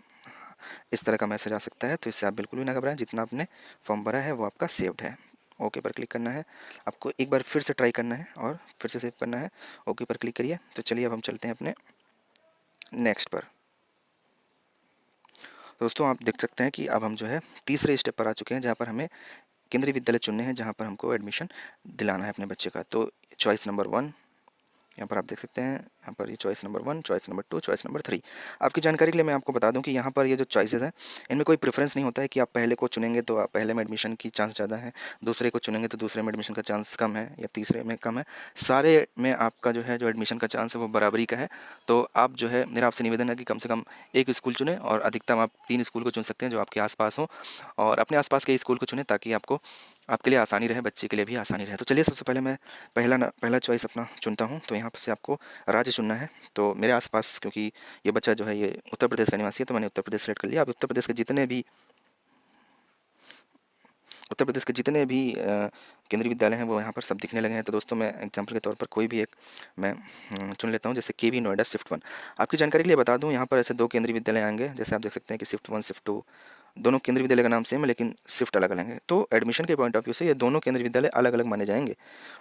इस तरह का मैसेज आ सकता है। तो इससे आप बिल्कुल भी ना घबराएं, जितना आपने फॉर्म भरा है वो आपका सेव्ड है। ओके पर क्लिक करना है। आपको एक बार फिर से ट्राई करना है और फिर से सेव करना है। ओके पर क्लिक करिए। तो चलिए अब हम चलते हैं अपने नेक्स्ट पर। दोस्तों आप देख सकते हैं कि अब हम जो है तीसरे स्टेप पर आ चुके हैं, जहाँ पर हमें केंद्रीय विद्यालय चुनने हैं जहाँ पर हमको एडमिशन दिलाना है अपने बच्चे का। तो चॉइस नंबर 1 यहाँ पर आप देख सकते हैं, यहाँ पर ये choice number 1, choice number 2, choice number 3। आपकी जानकारी के लिए मैं आपको बता दूं कि यहाँ पर ये जो चॉइसेस हैं इनमें कोई प्रेफरेंस नहीं होता है कि आप पहले को चुनेंगे तो आप पहले में एडमिशन की चांस ज़्यादा है, दूसरे को चुनेंगे तो दूसरे में एडमिशन का चांस कम है या तीसरे में कम है। सारे में आपका जो है जो एडमिशन का चांस है वो बराबरी का है। तो आप जो है मेरा आपसे निवेदन है कि कम से कम एक स्कूल चुनें और अधिकतम आप 3 स्कूल को चुन सकते हैं जो आपके आसपास हो, और अपने आसपास के स्कूल को चुनें ताकि आपके लिए आसानी रहे, बच्चे के लिए भी आसानी रहे। तो चलिए सबसे पहले मैं पहला चॉइस अपना चुनता हूँ। तो यहाँ से आपको राज्य चुनना है। तो मेरे आसपास क्योंकि ये बच्चा जो है ये उत्तर प्रदेश का निवासी है तो मैंने उत्तर प्रदेश सेलेक्ट कर लिया। अब उत्तर प्रदेश के जितने भी केंद्रीय विद्यालय हैं वो यहाँ पर सब दिखने लगे हैं। तो दोस्तों मैं एग्जांपल के तौर पर कोई भी एक मैं चुन लेता हूँ, जैसे केवी नोएडा शिफ्ट 1। आपकी जानकारी के लिए बता दूँ यहाँ पर ऐसे 2 केंद्रीय विद्यालय आएंगे। जैसे आप देख सकते हैं कि शिफ्ट 1 शिफ्ट 2 दोनों केंद्रीय विद्यालय का नाम सेम है लेकिन शिफ्ट अलग अलग है। तो एडमिशन के पॉइंट ऑफ व्यू से ये दोनों केंद्रीय विद्यालय अलग अलग माने जाएंगे।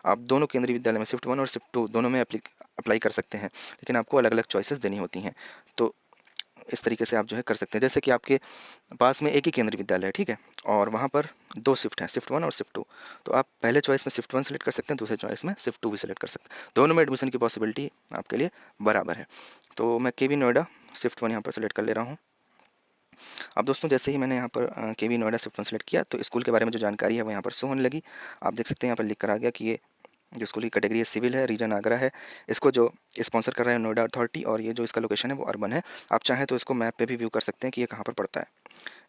आप दोनों केंद्रीय विद्यालय में शिफ्ट 1 और शिफ्ट 2 दोनों में अप्लाई कर सकते हैं, लेकिन आपको अलग अलग चॉइसेस देनी होती हैं। तो इस तरीके से आप जो है कर सकते हैं। जैसे कि आपके पास में एक ही केंद्रीय विद्यालय है, ठीक है, और वहाँ पर 2 शिफ्ट हैं, शिफ्ट 1 और शिफ्ट 2। तो आप पहले चॉइस में शिफ्ट 1 सेलेक्ट कर सकते हैं, दूसरे चॉइस में शिफ्ट 2 भी सेलेक्ट कर सकते हैं। दोनों में एडमिशन की पॉसिबिलिटी आपके लिए बराबर है। तो मैं केवी नोएडा शिफ्ट 1 यहाँ पर सेलेक्ट कर ले रहा हूँ। अब दोस्तों जैसे ही मैंने यहाँ पर केवी नोएडा शिफ्ट 1 सेलेक्ट किया तो स्कूल के बारे में जो जानकारी है वो यहाँ पर शो होने लगी। आप देख सकते हैं यहाँ पर लिख कर आ गया कि ये जो स्कूल की कैटेगरी है सिविल है, रीजन आगरा है, इसको जो स्पॉन्सर कर रहा है नोएडा अथॉरिटी, और ये जो इसका लोकेशन है वो अर्बन है। आप चाहें तो इसको मैप पे भी व्यू कर सकते हैं कि ये कहाँ पर पड़ता है।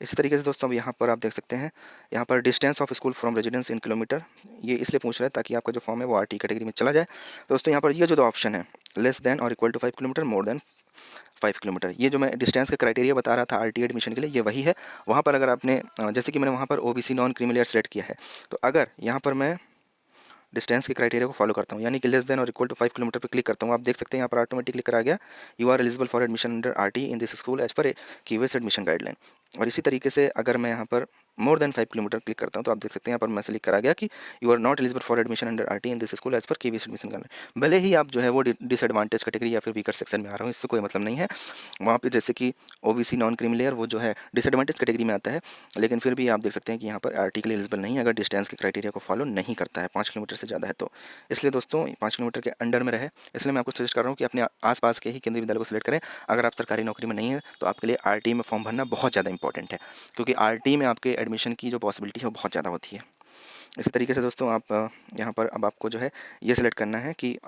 इसी तरीके से दोस्तों अब यहाँ पर आप देख सकते हैं, यहाँ पर distance of school from residence in kilometre, ये इसलिए पूछ रहा है ताकि आपका जो फॉर्म है वो आरटी कैटेगरी में चला जाए। दोस्तों यहाँ पर ये जो 2 ऑप्शन है, लेस देन और equal to 5 kilometre, more than 5 kilometre, ये जो मैं डिस्टेंस का क्राइटेरिया बता रहा था आरटी एडमिशन के लिए, ये वही है। वहाँ पर अगर आपने जैसे कि मैंने वहाँ पर OBC non creamy layer select किया है, तो अगर यहाँ पर मैं डिस्टेंस के क्राइटेरिया को फॉलो करता हूँ यानी कि लेस देन और इक्वल टू 5 किलोमीटर पर क्लिक करता हूँ, आप देख सकते हैं यहाँ पर ऑटोमेटिकली करा गया you are eligible for admission under RT in this school as per KVS admission guideline. और इसी तरीके से अगर मैं यहाँ पर मोर देन 5 किलोमीटर क्लिक करता हूँ तो आप देख सकते हैं यहाँ पर मैसेज करा गया कि you are not eligible for admission under RT in this school as per KVS admission guideline. भले ही आप जो है वो डिसएडवांटेज कैटेगरी या फिर वीकर सेक्शन में आ रहा हूँ, इससे कोई मतलब नहीं है। वहाँ पे जैसे कि ओबीसी नॉन क्रीमी लेयर वो जो है डिसएडवांटेज कैटेगरी में आता है, लेकिन फिर भी आप देख सकते हैं कि यहाँ पर आरटी के लिए एलिजिबल नहीं है अगर डिस्टेंस के क्राइटेरिया को फॉलो नहीं करता है, 5 किलोमीटर से ज़्यादा है तो। इसलिए दोस्तों 5 किलोमीटर के अंडर में रहे, इसलिए मैं आपको सजेस्ट कर रहा हूँ कि अपने आसपास के ही केंद्रीय विद्यालय को सिलेक्ट करें। अगर आप सरकारी नौकरी में नहीं है तो आपके लिए आरटी में फॉर्म भरना बहुत ज़्यादा इंपॉर्टेंट है, क्योंकि आरटी में आपके एडमिशन की जो पॉसिबिलिटी है वो बहुत ज़्यादा होती है। इसी तरीके से दोस्तों आप यहाँ पर अब आपको जो है ये सिलेक्ट करना है कि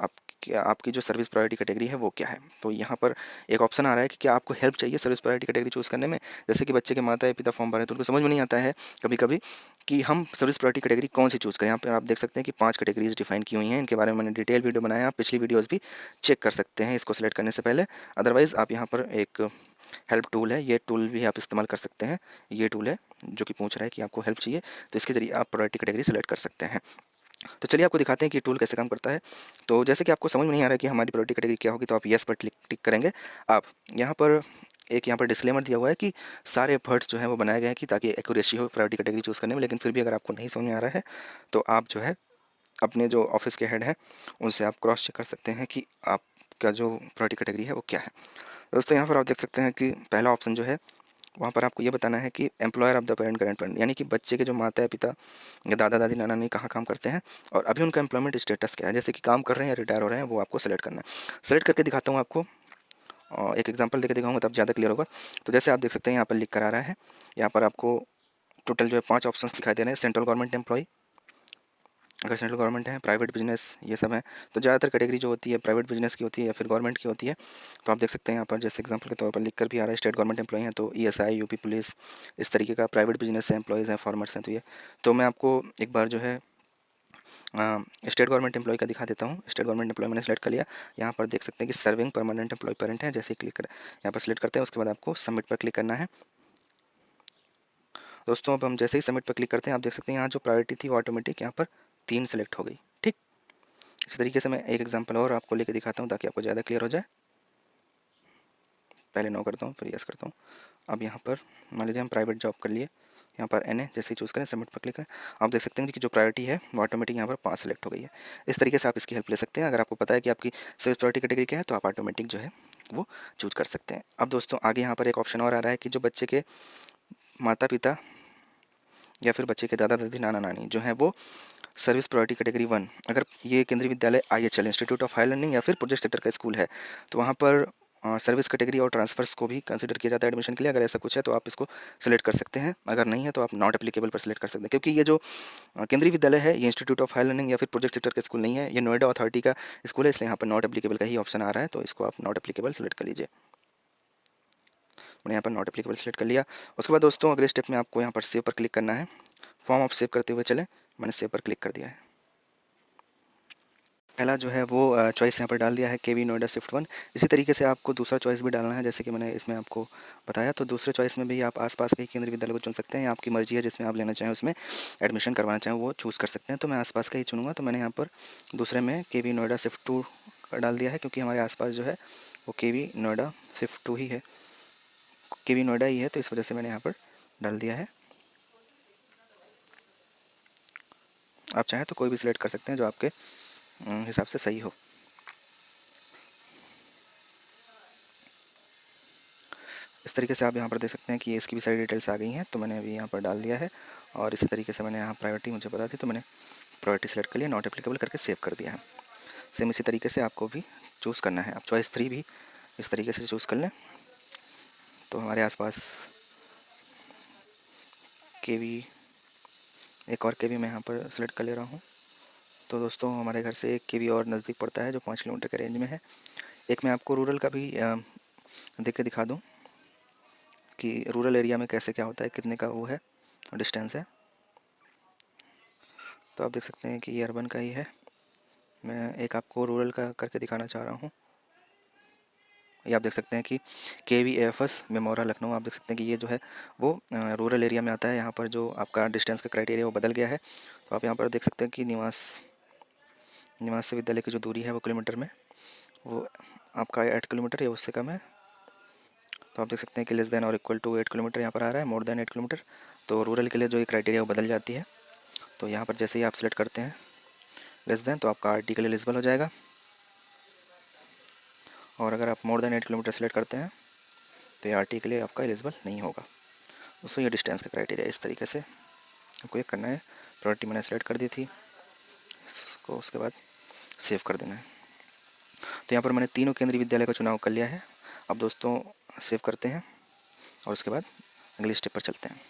आपकी जो सर्विस प्रायोरिटी कैटेगरी है वो क्या है। तो यहाँ पर एक ऑप्शन आ रहा है कि क्या आपको हेल्प चाहिए सर्विस प्रायोरिटी कैटेगरी चूज़ करने में। जैसे कि बच्चे के माता पिता फॉर्म भरे तो उनको समझ में नहीं आता है कभी कभी कि हम सर्विस प्रायोरिटी कैटेगरी कौन सी चूज़ करें। यहाँ पर आप देख सकते हैं कि 5 कैटेगरीज डिफाइन की हुई हैं, इनके बारे में मैंने डिटेल वीडियो बनाया, आप पिछली वीडियोज़ भी चेक कर सकते हैं इसको सिलेक्ट करने से पहले। अदरवाइज़ आप यहाँ पर एक हेल्प टूल है, ये टूल भी आप इस्तेमाल कर सकते हैं। ये टूल है जो कि पूछ रहा है कि आपको हेल्प चाहिए, तो इसके ज़रिए आप प्रायोरिटी कैटेगरी सेलेक्ट कर सकते हैं। तो चलिए आपको दिखाते हैं कि टूल कैसे काम करता है। तो जैसे कि आपको समझ में नहीं आ रहा है कि हमारी प्रायोरिटी कैटेगरी क्या होगी, तो आप येस पर टिक करेंगे। आप यहाँ पर एक यहाँ पर डिस्क्लेमर दिया हुआ है कि सारे एफर्ट्स जो हैं वो बनाए गए हैं कि ताकि एक्यूरेसी हो प्रायोरिटी कैटेगरी चूज़ करने में। लेकिन फिर भी अगर आपको नहीं समझ में आ रहा है तो आप जो है अपने जो ऑफिस के हेड हैं उनसे आप क्रॉस चेक कर सकते हैं कि आपका जो प्रायोरिटी कैटेगरी है वो क्या है। दोस्तों यहाँ पर आप देख सकते हैं कि पहला ऑप्शन जो है वहाँ पर आपको ये बताना है कि employer of the parent grand parent, यानी कि बच्चे के जो माता पिता या दादा दादी नाना नानी कहाँ काम करते हैं और अभी उनका एम्प्लॉयमेंट स्टेटस क्या है, जैसे कि काम कर रहे हैं या रिटायर हो रहे हैं, वो आपको सेलेक्ट करना है। सेलेक्ट करके दिखाता हूँ आपको, और एक एग्जांपल देकर दिखाऊंगा तब ज़्यादा क्लियर होगा। तो जैसे आप देख सकते हैं यहाँ पर लिख कर आ रहा है, यहाँ पर आपको टोटल जो है 5 ऑप्शंस दिखाई दे रहे हैं। सेंट्रल गवर्नमेंट एम्प्लॉय, अगर सेंट्रल गवर्नमेंट है, प्राइवेट बिजनेस, ये सब है। तो ज़्यादातर कैटेगरी जो होती है प्राइवेट बिजनेस की होती है या फिर गवर्नमेंट की होती है। तो आप देख सकते हैं यहाँ पर जैसे एग्जांपल के तौर पर लिख कर भी आ रहा है स्टेट गवर्नमेंट एम्प्लॉय हैं तो ESI, यूपी पुलिस, इस तरीके का प्राइवेट बिजनेस है, एम्प्लॉयज़ हैं, फार्मर्स हैं। तो ये तो मैं आपको एक बार जो है स्टेट गवर्नमेंट एम्प्लॉय का दिखा देता हूँ। स्टेट गवर्नमेंट एम्प्लॉय मैंने सेलेक्ट कर लिया। यहाँ पर देख सकते हैं कि सर्विंग परमानेंट एम्प्लॉय पेरेंट है, जैसे क्लिक कर यहाँ पर सेलेक्ट करते हैं उसके बाद आपको सबमिट पर क्लिक करना है। दोस्तों अब हम जैसे ही सबमिट पर क्लिक करते हैं आप देख सकते हैं यहाँ जो प्रायोरिटी थी वो ऑटोमेटिक यहाँ पर 3 सेलेक्ट हो गई। ठीक, इसी तरीके से मैं एक एग्जांपल और आपको लेके दिखाता हूँ ताकि आपको ज़्यादा क्लियर हो जाए। पहले नो करता हूँ फिर यस करता हूँ। अब यहाँ पर मान लीजिए हम प्राइवेट जॉब कर लिए, यहाँ पर NA जैसे ही चूज़ करें सबमिट पर क्लिक करें, आप देख सकते हैं कि जो प्रायोरिटी है वो ऑटोमेटिक यहाँ पर 5 सेलेक्ट हो गई है। इस तरीके से आप इसकी हेल्प ले सकते हैं। अगर आपको पता है कि आपकी सर्विस प्रायोरिटी कैटेगरी क्या है तो आप ऑटोमेटिक जो है वो चूज़ कर सकते हैं। अब दोस्तों आगे यहाँ पर एक ऑप्शन और आ रहा है कि जो बच्चे के माता पिता या फिर बच्चे के दादा दादी नाना नानी जो हैं वो सर्विस प्रायोरिटी कैटेगरी 1, अगर ये Kendriya Vidyalaya IHL institute of higher learning या फिर प्रोजेक्ट सेक्टर का स्कूल है तो वहाँ पर सर्विस कैटेगरी और ट्रांसफर्स को भी कंसिडर किया जाता है एडमिशन के लिए। अगर ऐसा कुछ है तो आप इसको सेलेक्ट कर सकते हैं, अगर नहीं है तो आप नॉट एप्लीकेबल पर सेलेक्ट कर सकते हैं। क्योंकि ये जो केंद्रीय विद्यालय है ये इंस्टीट्यूट ऑफ हायर लर्निंग या फिर प्रोजेक्ट सेक्टर का स्कूल नहीं है, ये नोएडा अथॉरिटी का स्कूल है, इसलिए यहाँ पर नॉट एप्लीकेबल का ही ऑप्शन आ रहा है। तो इसको आप नॉट एप्लीकेबल सेलेक्ट कर लीजिए। मैंने यहाँ पर नॉट एप्लीकेबल सेलेक्ट कर लिया। उसके बाद दोस्तों अगले स्टेप में आपको यहाँ पर सेव पर क्लिक करना है। फॉर्म आप सेव करते हुए चलें, मैंने सेव पर क्लिक कर दिया है। पहला जो है वो चॉइस यहाँ पर डाल दिया है KV नोएडा शिफ्ट 1। इसी तरीके से आपको दूसरा चॉइस भी डालना है, जैसे कि मैंने इसमें आपको बताया। तो दूसरे चॉइस में भी आप आसपास के केंद्रीय विद्यालय को चुन सकते हैं, आपकी मर्जी है जिसमें आप लेना चाहें उसमें एडमिशन करवाना चाहें वो चूज़ कर सकते हैं। तो मैं आसपास का ही चुनूँगा, तो मैंने यहाँ पर दूसरे में KV नोएडा शिफ्ट 2 का डाल दिया है, क्योंकि हमारे आसपास जो है वो KV नोएडा शिफ्ट 2 ही है, KV नोएडा ही है, तो इस वजह से मैंने यहाँ पर डाल दिया है। आप चाहें तो कोई भी सिलेक्ट कर सकते हैं जो आपके हिसाब से सही हो। इस तरीके से आप यहाँ पर देख सकते हैं कि इसकी भी सारी डिटेल्स आ गई हैं, तो मैंने अभी यहाँ पर डाल दिया है। और इसी तरीके से मैंने यहाँ प्रायोरिटी मुझे पता थी तो मैंने प्रायोरिटी सेलेक्ट कर लिया, नॉट एप्लीकेबल करके सेव कर दिया है। सेम इसी तरीके से आपको भी चूज़ करना है। आप चॉइस 3 भी इस तरीके से चूज़ कर लें। तो हमारे आसपास KV, एक और KV मैं यहाँ पर सेलेक्ट कर ले रहा हूँ। तो दोस्तों हमारे घर से एक KV और नज़दीक पड़ता है जो 5 किलोमीटर के रेंज में है। एक मैं आपको रूरल का भी देख के दिखा दूँ कि रूरल एरिया में कैसे क्या होता है, कितने का वो है डिस्टेंस है। तो आप देख सकते हैं कि ये अर्बन का ही है। मैं एक आपको रूरल का करके दिखाना चाह रहा हूँ। ये आप देख सकते हैं कि KVAFS मेमोरा लखनऊ, आप देख सकते हैं कि ये जो है वो रूरल एरिया में आता है। यहाँ पर जो आपका डिस्टेंस का क्राइटेरिया वो बदल गया है। तो आप यहाँ पर देख सकते हैं कि निवास से विद्यालय की जो दूरी है वो किलोमीटर में, वो आपका 8 किलोमीटर या उससे कम है। तो आप देख सकते हैं कि लेस देन और इक्वल टू 8 किलोमीटर यहाँ पर आ रहा है, मोर देन 8 किलोमीटर। तो रूरल के लिए जो ये क्राइटेरिया वो बदल जाती है। तो यहाँ पर जैसे ही आप सेलेक्ट करते हैं लेस देन, तो आपका RT के लिए एलिजिबल हो जाएगा। और अगर आप मोर देन 8 किलोमीटर सेलेक्ट करते हैं तो ये RT के लिए आपका एलिजिबल नहीं होगा। दोस्तों ये डिस्टेंस का क्राइटेरिया इस तरीके से आपको ये करना है। प्रायोरिटी मैंने सेलेक्ट कर दी थी इसको, उसके बाद सेव कर देना है। तो यहाँ पर मैंने तीनों केंद्रीय विद्यालय का चुनाव कर लिया है। अब दोस्तों सेव करते हैं और उसके बाद अगले स्टेप पर चलते हैं।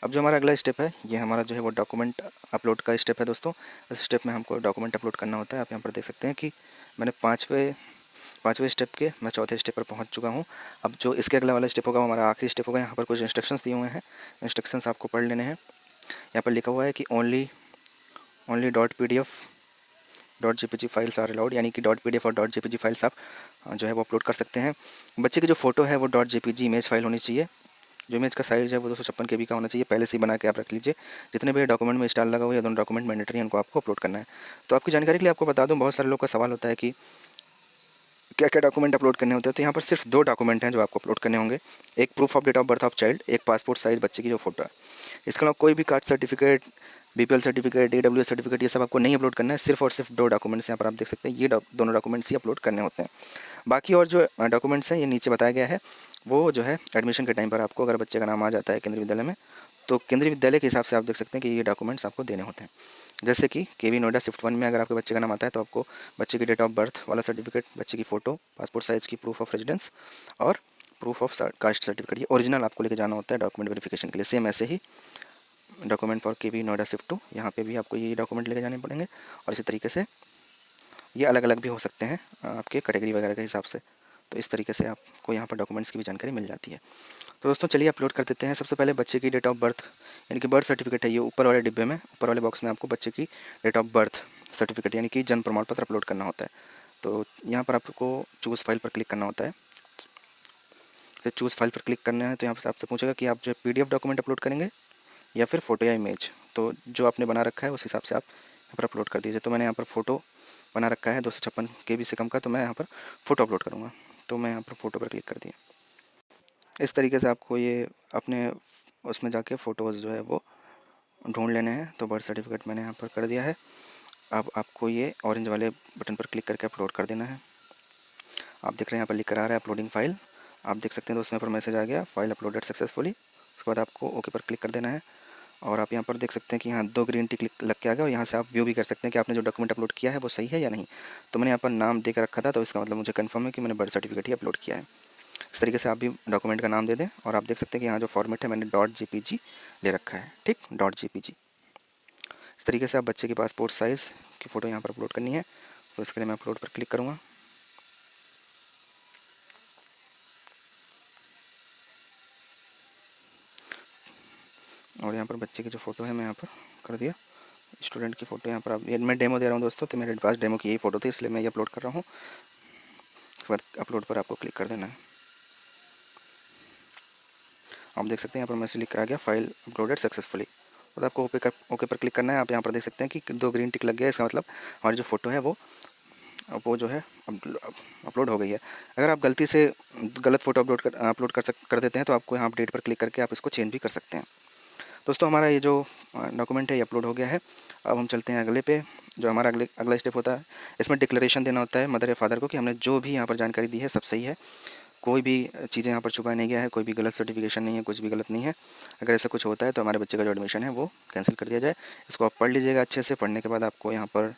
अब जो हमारा अगला स्टेप है ये हमारा जो है वो डॉक्यूमेंट अपलोड का स्टेप है। दोस्तों इस स्टेप में हमको डॉक्यूमेंट अपलोड करना होता है। आप यहाँ पर देख सकते हैं कि मैंने पाँचवें स्टेप के मैं चौथे स्टेप पर पहुँच चुका हूँ। अब जो इसके अगला वाला स्टेप होगा वो हमारा आखिरी स्टेप होगा। यहाँ पर कुछ इंस्ट्रक्शंस दिए हुए हैं, इंस्ट्रक्शंस आपको पढ़ लेने हैं। यहाँ पर लिखा हुआ है कि only .pdf .jpg files are allowed, यानी कि .pdf और .jpg फाइल्स आप जो है वो अपलोड कर सकते हैं। बच्चे की जो फ़ोटो है वो .jpg इमेज फाइल होनी चाहिए। जो इमेज का साइज़ है वो 256 KB का होना चाहिए। पहले से ही बना के आप रख लीजिए। जितने भी डॉक्यूमेंट में स्टार लगा हुआ है, दोनों डॉक्यूमेंट मैंडेटरी हैं, उनको आपको अपलोड करना है। तो आपकी जानकारी के लिए आपको बता दूं, बहुत सारे लोग का सवाल होता है कि क्या क्या डॉक्यूमेंट अपलोड करने होते हैं, तो यहाँ पर सिर्फ 2 डॉक्यूमेंट हैं जो आपको अपलोड करने होंगे। एक proof of date of birth of child, एक पासपोर्ट साइज़ बच्चे की जो फ़ोटो है। इसके अलावा कोई भी caste certificate, BPL certificate, EWS certificate, ये सब आपको नहीं अपलोड करना है। सिर्फ और सिर्फ 2 डॉक्यूमेंट्स यहाँ पर आप देख सकते हैं, ये दोनों डॉक्यूमेंट्स ही अपलोड करने होते हैं। बाकी और जो डॉक्यूमेंट्स हैं ये नीचे बताया गया है। वो जो है एडमिशन के टाइम पर आपको अगर बच्चे का नाम आ जाता है केंद्रीय विद्यालय में, तो केंद्रीय विद्यालय के हिसाब से आप देख सकते हैं कि ये डॉक्यूमेंट्स आपको देने होते हैं। जैसे कि केवी नोएडा शिफ्ट 1 में अगर आपके बच्चे का नाम आता है तो आपको बच्चे की डेट ऑफ बर्थ वाला सर्टिफिकेट, बच्चे की फ़ोटो, पासपोर्ट साइज़ की प्रूफ ऑफ रेजिडेंस और प्रूफ ऑफ कास्ट सर्टिफिकेट, ये ओरिजिनल आपको लेके जाना होता है डॉक्यूमेंट वेरिफिकेशन के लिए। सेम ऐसे ही document for KV Noida shift 2, यहाँ पे भी आपको ये डॉक्यूमेंट लेके जाने पड़ेंगे। और इसी तरीके से ये अलग अलग भी हो सकते हैं आपके कैटेगरी वगैरह के हिसाब से। तो इस तरीके से आपको यहाँ पर डॉक्यूमेंट्स की भी जानकारी मिल जाती है। तो दोस्तों चलिए अपलोड कर देते हैं। सबसे पहले बच्चे की डेट ऑफ बर्थ यानी कि बर्थ सर्टिफिकेट है, ये ऊपर वाले डिब्बे में, ऊपर वाले बॉक्स में आपको बच्चे की डेट ऑफ बर्थ सर्टिफिकेट यानी कि जन्म प्रमाण पत्र अपलोड करना होता है। तो यहाँ पर आपको चूज़ फाइल पर क्लिक करना होता है। तो चूज़ फाइल पर क्लिक करना है तो यहाँ पर आपसे पूछेगा कि आप जो PDF डॉक्यूमेंट अपलोड करेंगे या फिर फ़ोटो या इमेज। तो जो आपने बना रखा है उस हिसाब से आप यहाँ पर अपलोड कर दीजिए। तो मैंने यहाँ पर फ़ोटो बना रखा है 256 KB से कम का, तो मैं यहाँ पर फ़ोटो अपलोड करूँगा। तो मैं यहाँ पर फ़ोटो पर क्लिक कर दिया। इस तरीके से आपको ये अपने उसमें जाके फ़ोटोज़ जो है वो ढूंढ लेने हैं। तो बर्थ सर्टिफिकेट मैंने यहाँ पर कर दिया है। अब आपको ये ऑरेंज वाले बटन पर क्लिक करके अपलोड कर देना है। आप देख रहे हैं यहाँ पर लिख कर आ रहा है अपलोडिंग फ़ाइल। आप देख सकते हैं दोस्तों यहाँ पर मैसेज आ गया, फाइल अपलोडेड सक्सेसफुली। उसके बाद आपको ओके पर क्लिक कर देना है। और आप यहाँ पर देख सकते हैं कि यहाँ 2 ग्रीन टिक लग के आ गया और यहाँ से आप व्यू भी कर सकते हैं कि आपने जो डॉक्यूमेंट अपलोड किया है वो सही है या नहीं। तो मैंने यहाँ पर नाम दे कर रखा था, तो इसका मतलब मुझे कंफर्म है कि मैंने बर्थ सर्टिफिकेट ही अपलोड किया है। इस तरीके से आप भी डॉक्यूमेंट का नाम दे दें। और आप देख सकते हैं कि यहाँ जो फॉर्मेट है मैंने .jpg ले रखा है, ठीक, .jpg। इस तरीके से आप बच्चे की पासपोर्ट साइज़ की फ़ोटो यहाँ पर अपलोड करनी है। तो इसके लिए मैं अपलोड पर क्लिक करूँगा। और यहाँ पर बच्चे की जो फ़ोटो है मैं यहाँ पर कर दिया। स्टूडेंट की फ़ोटो यहाँ पर आप, ये मैं डेमो दे रहा हूँ दोस्तों, तो मेरे पास डेमो की यही फ़ोटो थी इसलिए मैं ये अपलोड कर रहा हूँ। उसके बाद अपलोड पर आपको क्लिक कर देना है। आप देख सकते हैं यहाँ पर मैसेज लिख कर आ गया, फाइल अपलोडेड सक्सेसफुली। तो आपको ओके पर क्लिक करना है। आप यहाँ पर देख सकते हैं कि 2 ग्रीन टिक लग गया। इसका मतलब हमारी जो फ़ोटो है वो जो है अपलोड हो गई है। अगर आप गलती से गलत फ़ोटो अपलोड कर देते हैं तो आपको यहाँ अपडेट पर क्लिक करके आप इसको चेंज भी कर सकते हैं। दोस्तों हमारा ये जो डॉक्यूमेंट है ये अपलोड हो गया है। अब हम चलते हैं अगले पे। जो हमारा अगला स्टेप होता है, इसमें डिक्लेरेशन देना होता है मदर या फादर को कि हमने जो भी यहाँ पर जानकारी दी है सब सही है, कोई भी चीज़ें यहाँ पर छुपाया नहीं गया है, कोई भी गलत सर्टिफिकेशन नहीं है, कुछ भी गलत नहीं है। अगर ऐसा कुछ होता है तो हमारे बच्चे का जो एडमिशन है वो कैंसिल कर दिया जाए। इसको आप पढ़ लीजिएगा अच्छे से। पढ़ने के बाद आपको यहाँ पर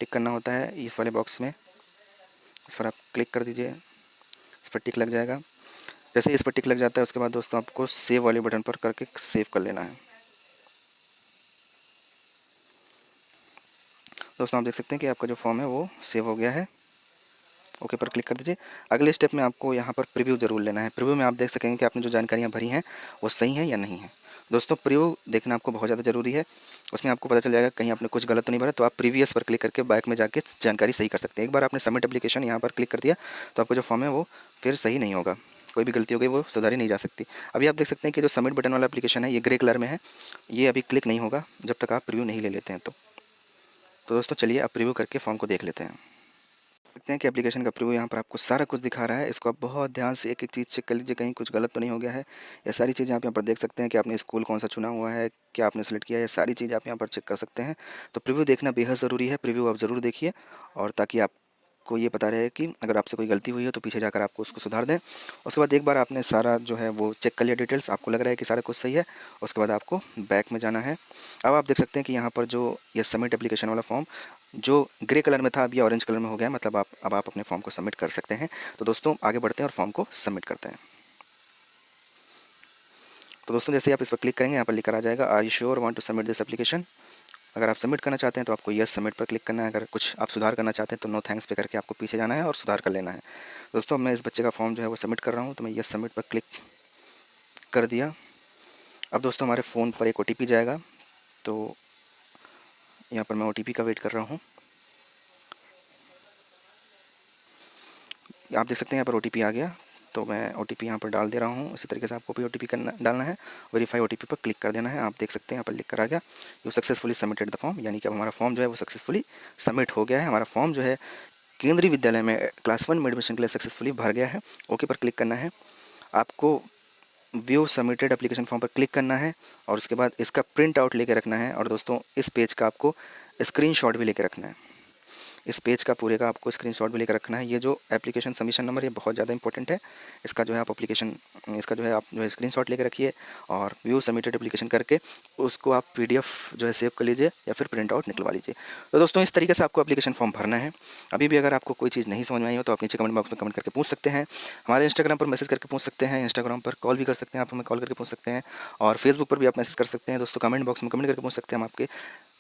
टिक करना होता है इस वाले बॉक्स में। इस पर आप क्लिक कर दीजिए, इस पर टिक लग जाएगा। जैसे इस पर टिक लग जाता है उसके बाद दोस्तों आपको सेव वाले बटन पर करके सेव कर लेना है। दोस्तों आप देख सकते हैं कि आपका जो फॉर्म है वो सेव हो गया है। ओके पर क्लिक कर दीजिए। अगले स्टेप में आपको यहाँ पर प्रीव्यू ज़रूर लेना है। प्रीव्यू में आप देख सकेंगे कि आपने जो जानकारियाँ भरी हैं वो सही हैं या नहीं है। दोस्तों प्रीव्यू देखना आपको बहुत ज़्यादा ज़रूरी है। उसमें आपको पता चल जाएगा कहीं आपने कुछ गलत तो नहीं भरा, तो आप प्रीवियस पर क्लिक करके बैक में जाके जानकारी सही कर सकते हैं। एक बार आपने सबमिट एप्लीकेशन यहाँ पर क्लिक कर दिया तो आपका जो फॉर्म है वो फिर सही नहीं होगा, कोई भी गलती हो गई वो सुधारी नहीं जा सकती। अभी आप देख सकते हैं कि जो सबमिट बटन वाला एप्लीकेशन है ये ग्रे कलर में है, ये अभी क्लिक नहीं होगा जब तक आप प्रीव्यू नहीं ले लेते हैं। तो दोस्तों चलिए आप प्रीव्यू करके फॉर्म को देख लेते हैं। देखते हैं कि एप्लीकेशन का प्रीव्यू यहाँ पर आपको सारा कुछ दिखा रहा है। इसको आप बहुत ध्यान से एक एक चीज़ चेक कर लीजिए, कहीं कुछ गलत तो नहीं हो गया है। ये सारी चीज़ें आप यहाँ पर देख सकते हैं कि आपने स्कूल कौन सा चुना हुआ है, क्या आपने सेलेक्ट किया है, ये सारी चीज़ आप यहाँ पर चेक कर सकते हैं। तो प्रीव्यू देखना बेहद ज़रूरी है। प्रीव्यू आप ज़रूर देखिए और ताकि आपको ये पता रहे कि अगर आपसे कोई गलती हुई है तो पीछे जाकर आपको उसको सुधार दें। उसके बाद एक बार आपने सारा जो है वो चेक कर लिया डिटेल्स, आपको लग रहा है कि सारा कुछ सही है, उसके बाद आपको बैक में जाना है। अब आप देख सकते हैं कि यहाँ पर जो ये सबमिट एप्लीकेशन वाला फॉर्म जो ग्रे कलर में था अब ये ऑरेंज कलर में हो गया, मतलब अब आप अपने फॉर्म को सबमिट कर सकते हैं। तो दोस्तों आगे बढ़ते हैं और फॉर्म को सबमिट करते हैं। तो दोस्तों जैसे आप इस पर क्लिक करेंगे यहाँ पर लिखकर आ जाएगा are you sure want to submit this application. अगर आप सबमिट करना चाहते हैं तो आपको यस सबमिट पर क्लिक करना है। अगर कुछ आप सुधार करना चाहते हैं तो नो थैंक्स पे करके आपको पीछे जाना है और सुधार कर लेना है। दोस्तों मैं इस बच्चे का फॉर्म जो है वो सबमिट कर रहा हूँ, तो मैं यस सबमिट पर क्लिक कर दिया। अब दोस्तों हमारे फ़ोन पर एक OTP जाएगा, तो यहाँ पर मैं OTP का वेट कर रहा हूँ। आप देख सकते हैं यहाँ पर OTP आ गया, तो मैं OTP यहाँ पर डाल दे रहा हूँ। इसी तरीके से आपको भी OTP डालना है। वेरीफाई OTP पर क्लिक कर देना है। आप देख सकते हैं यहाँ पर लिख कर आ गया you successfully submitted the form, यानी कि अब हमारा फॉर्म जो है वो सक्सेसफुली सबमिट हो गया है। हमारा फॉर्म जो है केंद्रीय विद्यालय में क्लास 1 में एडमिशन के लिए सक्सेसफुली भर गया है। ओके पर क्लिक करना है। आपको व्यू सबमिटेड एप्लीकेशन फॉर्म पर क्लिक करना है और उसके बाद इसका प्रिंट आउट लेके रखना है। और दोस्तों इस पेज का आपको स्क्रीनशॉट भी लेके रखना है। इस पेज का पूरे का आपको स्क्रीनशॉट भी लेकर रखना है। ये जो एप्लीकेशन सबमिशन नंबर ये बहुत ज़्यादा इंपॉर्टेंट है। इसका जो है आप आप जो है स्क्रीनशॉट लेकर रखिए और व्यू सबमिटेड एप्लीकेशन करके उसको आप पीडीएफ जो है सेव कर लीजिए या फिर प्रिंट आउट निकलवा लीजिए। तो दोस्तों इस तरीके से आपको एप्लीकेशन फॉर्म भरना है। अभी भी अगर आपको कोई चीज़ नहीं समझ में आई हो तो आप नीचे कमेंट बॉक्स में कमेंट करके पूछ सकते हैं। हमारे इंस्टाग्राम पर मैसेज करके पूछ सकते हैं। इंस्टाग्राम पर कॉल भी कर सकते हैं, आप हमें कॉल करके पूछ सकते हैं। और फेसबुक पर भी आप मैसेज कर सकते हैं। दोस्तों कमेंट बॉक्स में कमेंट करके पूछ सकते हैं, हम आपके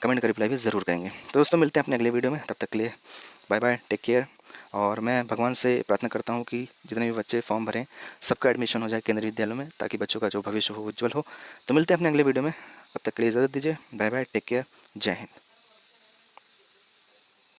कमेंट का रिप्लाई भी ज़रूर करेंगे। तो दोस्तों मिलते हैं अपने अगले वीडियो में, तब तक के लिए बाय बाय, टेक केयर। और मैं भगवान से प्रार्थना करता हूँ कि जितने भी बच्चे फॉर्म भरें सबका एडमिशन हो जाए केंद्रीय विद्यालयों में, ताकि बच्चों का जो भविष्य हो उज्जवल हो। तो मिलते हैं अपने अगले वीडियो में, तब तक के लिए इजाज़त दीजिए। बाय बाय, टेक केयर, जय हिंद।